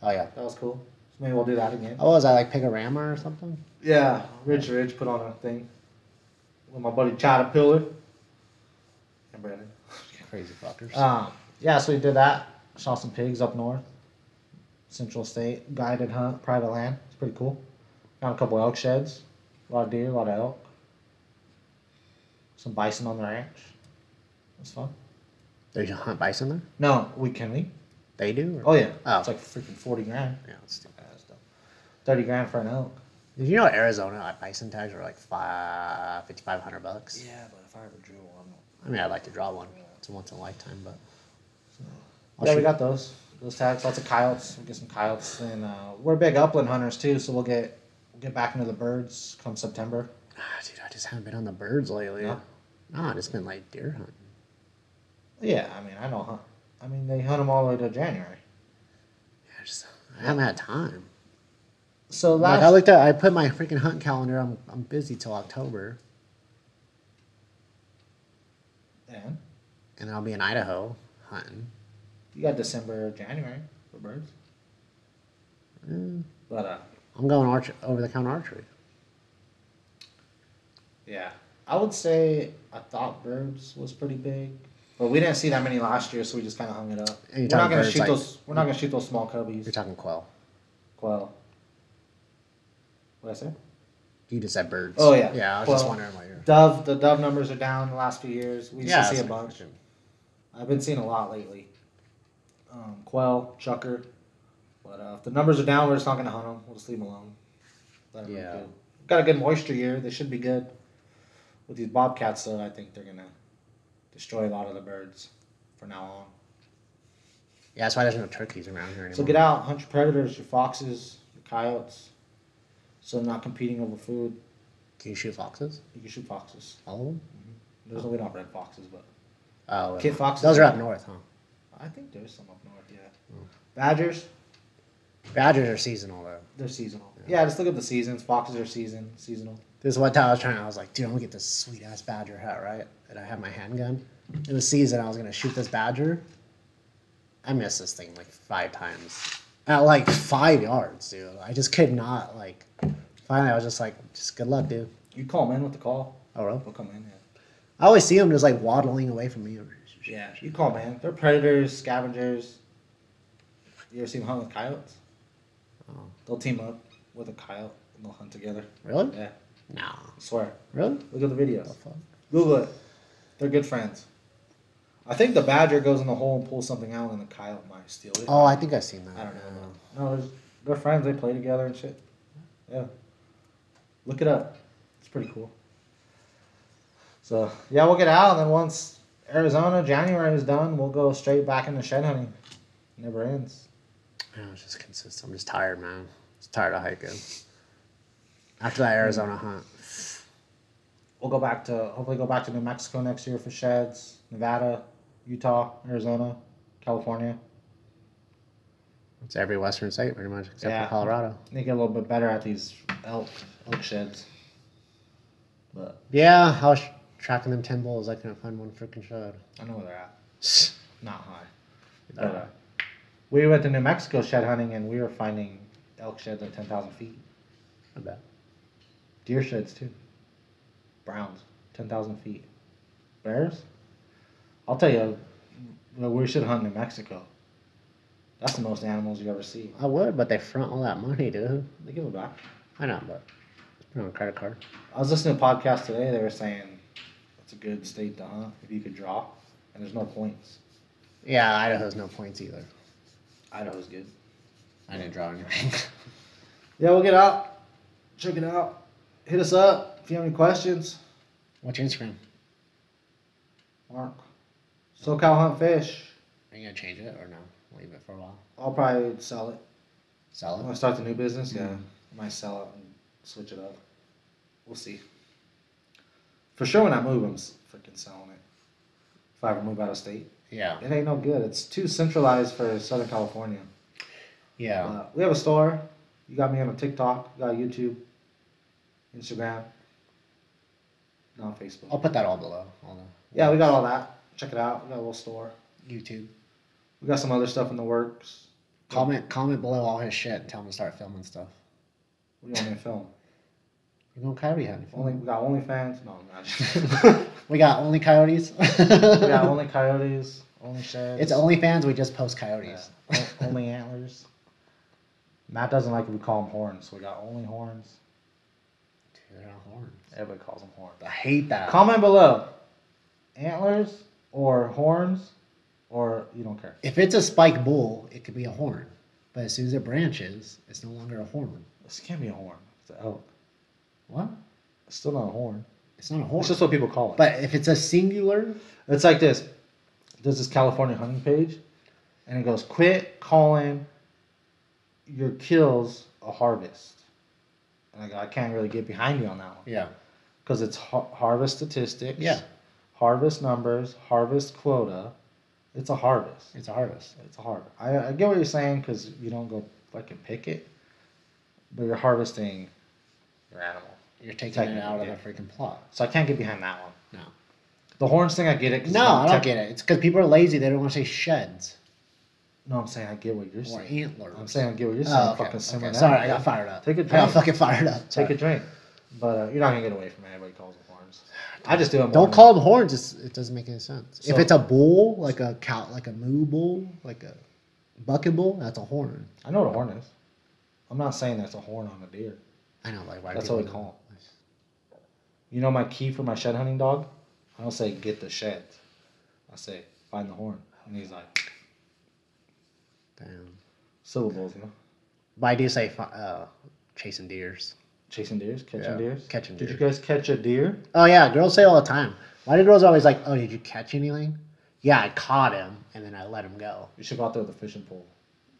oh yeah. That was cool. So maybe we'll do that again. Oh, was I like Pigorama or something? Yeah, Ridge put on a thing with my buddy Caterpillar and Brandon. Crazy fuckers. Yeah, so we did that. Shot some pigs up north, Central State, guided hunt, private land. It's pretty cool. Found a couple elk sheds, a lot of deer, a lot of elk, some bison on the ranch. It's fun. They hunt bison there? No, we? They do? Or? Oh yeah, Oh. it's like freaking 40 grand. Yeah, let's do that. 30 grand for an elk. Did you know Arizona bison tags are like $5,500? Yeah, but if I ever drew one. I mean, I'd like to draw one. It's a once in a lifetime, but. Yeah, we got those tags. Lots of coyotes. We'll get some coyotes, and we're big upland hunters too. So we'll get back into the birds come September. Dude, I just haven't been on the birds lately. No? No, I just been like deer hunting. Yeah, I mean, I know hunt. I mean, they hunt them all the way to January. I haven't had time. So Like last I put my freaking hunt calendar. I'm busy till October, and and then I'll be in Idaho hunting. you got December, January for birds. Mm, But I'm going over the counter archery. yeah, I would say I thought birds was pretty big, but we didn't see that many last year, so we just kind of hung it up. And you're We're not talking gonna birds shoot like- those. We're not gonna shoot those small cubbies. You're talking quail. Quail. What did I say? You just said birds. Oh, yeah. Yeah, I was just Quail. wondering what you're. Dove. The dove numbers are down the last few years. We used to see that's a my bunch. question. I've been seeing a lot lately. Quail, chucker. But if the numbers are down, we're just not going to hunt them. We'll just leave them alone. Let 'em Yeah. recoup. Got a good moisture year. They should be good. With these bobcats, though, I think they're going to destroy a lot of the birds from now on. Yeah, that's why there's no turkeys around here anymore. So get out, hunt your predators, your foxes, your coyotes. So they're not competing over food. Can you shoot foxes? You can shoot foxes. All of them? There's no, we don't red foxes, but Oh, kit foxes. those are up north, huh? I think there's some up north, yeah. Badgers, Badgers are seasonal though. they're seasonal. Yeah, just look at the seasons. Foxes are seasonal. This one time I was like, dude, I'm gonna get this sweet ass badger hat, right? And I have my handgun. In the season, I was gonna shoot this badger. I missed this thing like 5 times at like 5 yards, dude. I just could not like finally, I was just like, just good luck, dude. You call them in with the call. Oh, really? They'll come in. Yeah. I always see them just like waddling away from me. Yeah. You call them in. They're predators, scavengers. You ever see them hunt with coyotes? Oh. They'll team up with a coyote and they'll hunt together. Really? Yeah. No. I swear. Really? Look at the videos. The fuck? Google it. They're good friends. I think the badger goes in the hole and pulls something out, and the coyote might steal it. Oh, I think I've seen that. I don't know. No, they're friends. They play together and shit. Yeah. Look it up. It's pretty cool. So, yeah, we'll get out, and then once Arizona, January is done, we'll go straight back into shed hunting. Never ends. Yeah, it's just consistent. I'm just tired, man. Just tired of hiking. After that Arizona hunt. We'll hopefully go back to New Mexico next year for sheds, Nevada, Utah, Arizona, California. It's every western state pretty much, except for Colorado. Need to get a little bit better at these elk sheds. But Yeah, I was tracking them 10 bulls. I couldn't find one freaking shed. I know where they're at. Not high. But, we went to New Mexico shed hunting, and we were finding elk sheds at 10,000 feet. I bet. Deer sheds too. Browns, 10,000 feet. Bears? I'll tell you, we should hunt New Mexico. That's the most animals you ever see. I would, but they front all that money, dude. They give it back. I know, but put it on a credit card. I was listening to a podcast today. They were saying it's a good state to hunt if you could draw, and there's no points. Yeah, Idaho's no points either. Idaho's good. I didn't draw anything. Yeah, we'll get out. Check it out. Hit us up if you have any questions. What's your Instagram? Mark. SoCal Hunt Fish. Are you gonna change it or no? Leave it for a while. I'll probably sell it. Sell When it? I start the new business, yeah. I might sell it and switch it up. We'll see. For sure when I move, I'm freaking selling it. If I ever move out of state. Yeah. It ain't no good. It's too centralized for Southern California. Yeah. We have a store. You got me on a TikTok. You got YouTube. Instagram. Not Facebook. I'll put that all below. All the Yeah, we got all that. Check it out. We got a little store. YouTube. We got some other stuff in the works. Comment below all his shit and tell him to start filming stuff. What do you want me to film? We're going coyote hunting. We got OnlyFans. No, imagine. We got only coyotes. We got only coyotes, only sheds. It's OnlyFans. We just post coyotes. Yeah. Only antlers. Matt doesn't like if we call them horns, so we got only horns. Dude, they're not horns. Everybody calls them horns. I hate that. Comment below. Antlers or horns, or you don't care. If it's a spike bull, it could be a horn. But as soon as it branches, it's no longer a horn. This can't be a horn. It's an elk. What? It's still not a horn. It's not a horn. It's just what people call it. But if it's a singular, It's like this. There's this California hunting page, and it goes, quit calling your kills a harvest. And I go, I can't really get behind you on that one. yeah. Because it's harvest statistics, Yeah. harvest numbers, harvest quota. It's a harvest. It's a harvest. It's a harvest. I get what you're saying because you don't go fucking pick it, but you're harvesting your animal. You're taking it out of Yeah. the freaking plot. So I can't get behind that one. No. The horns thing, I get it. 'cause No, it's I not don't get it. It's because people are lazy. They don't want to say sheds No, I'm saying I get what you're or saying. antlers. I'm saying I get what you're saying. Oh, okay. Fucking simmer Okay. down. Sorry, I got fired up. Take a I got drink. fucking fired up. Take Sorry. a drink. But you're not gonna get away from it. Everybody calls them horns. I just do it. Don't call them horns. It doesn't make any sense. So- If it's a bull, like a cow, like a moo bull, like a bucket bull, that's a horn. I know what a horn is. I'm not saying that's a horn on a deer. I know, like why That's people what we call 'em. You know my key for my shed hunting dog? I don't say get the sheds. I say find the horn. And he's like Damn. syllables, you know. But I do say chasing deers. Chasing deers, catching Yeah, deers. catching Did you deers. guys catch a deer? Oh yeah, girls say all the time. Why do girls always like, oh, did you catch anything? Yeah, I caught him and then I let him go. You should go out there with a fishing pole.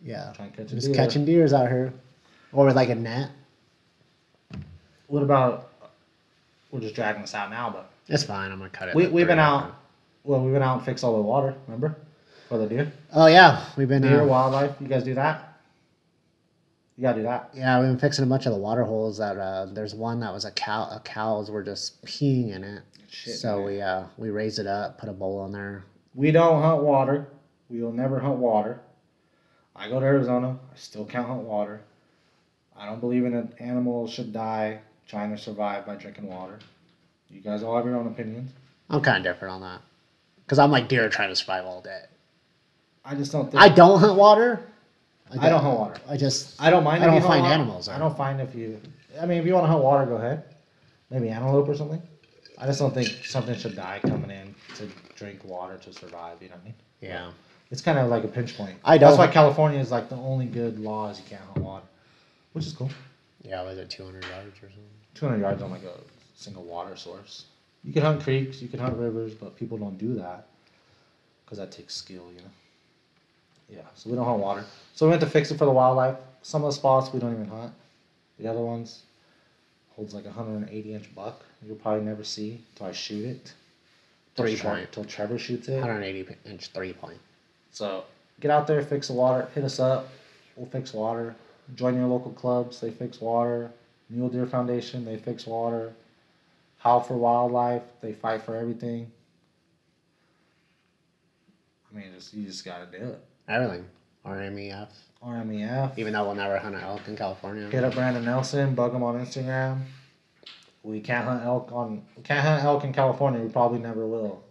Yeah. Try and catch a Just deer. catching deers out here. Or with like a net. What about? We're just dragging this out now, but It's fine, I'm gonna cut it. we've been out. Well, we've been out and fixed all the water. Remember for the deer, Oh yeah, we've been deer wildlife. You guys do that? You gotta do that. yeah, we've been fixing a bunch of the water holes that there's one that was a cow. Cows were just peeing in it. Shit, So man. we raised it up, put a bowl in there. We don't hunt water. We will never hunt water. I go to Arizona. I still can't hunt water. I don't believe in an animal should die trying to survive by drinking water. You guys all have your own opinions. I'm kind of different on that. Because I'm like deer trying to survive all day. I just don't think. I don't hunt water. I don't hunt water. I don't mind. I don't find animals. I don't find if you. I mean, if you want to hunt water, go ahead. Maybe antelope or something. I just don't think something should die coming in to drink water to survive. You know what I mean? Yeah. It's kind of like a pinch point. I don't. That's why California is like the only good law is you can't hunt water, which is cool. Yeah, was it 200 yards or something? 200 yards on like a single water source. You can hunt creeks, you can hunt rivers, but people don't do that because that takes skill, you know. Yeah, so we don't hunt water. So we went to fix it for the wildlife. Some of the spots we don't even hunt. The other ones holds like a 180-inch buck. You'll probably never see until I shoot it. Till Trevor shoots it. 180-inch 3-point. So get out there, fix the water, hit us up. We'll fix water. Join your local clubs, they fix water. Mule Deer Foundation, they fix water. Howl for Wildlife, they fight for everything. I mean, you just gotta do it. Everything. RMEF. RMEF. Even though we'll never hunt an elk in California. Hit up Brandon Nelson, bug him on Instagram. We can't hunt elk in California. We probably never will.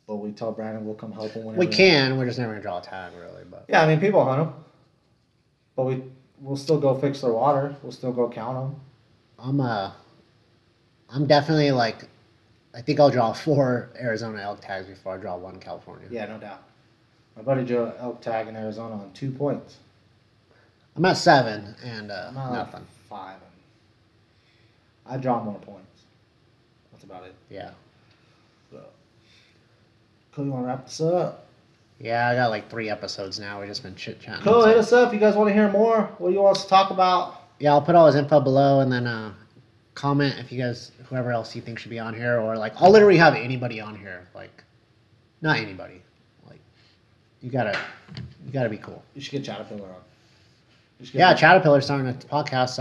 But we tell Brandon we'll come help him whenever. We can. We're just never gonna draw a tag, really. But yeah, I mean, people hunt them. But we'll still go fix their water. We'll still go count them. I'm definitely like, I think I'll draw 4 Arizona elk tags before I draw 1 California. Yeah, no doubt. My buddy drew an elk tag in Arizona on 2 points. I'm at 7 and I'm at nothing. Like 5. I draw more points. That's about it. Yeah. So, cool. You want to wrap this up? Yeah, I got like 3 episodes now. We've just been chit chatting. Cool. Hit us up if you guys want to hear more. What do you want us to talk about? Yeah, I'll put all his info below and then comment if you guys, whoever else you think should be on here, or like I'll literally have anybody on here. Like, not anybody. Like, you gotta be cool. You should get Caterpillar on. Yeah, Caterpillar's starting a podcast.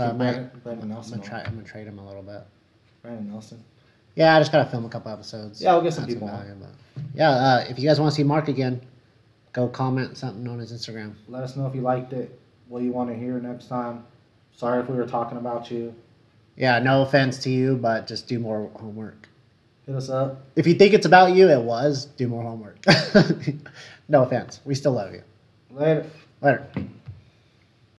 Brandon Nelson. I'm gonna trade him a little bit. Brandon Nelson. Yeah, I just gotta film a couple episodes. Yeah, we'll get some Add people value, on. but yeah, if you guys want to see Mark again, go comment something on his Instagram. Let us know if you liked it. What you want to hear next time. Sorry if we were talking about you. Yeah, no offense to you, but just do more homework. Hit us up. If you think it's about you, it was. Do more homework. No offense. We still love you. Later. Later.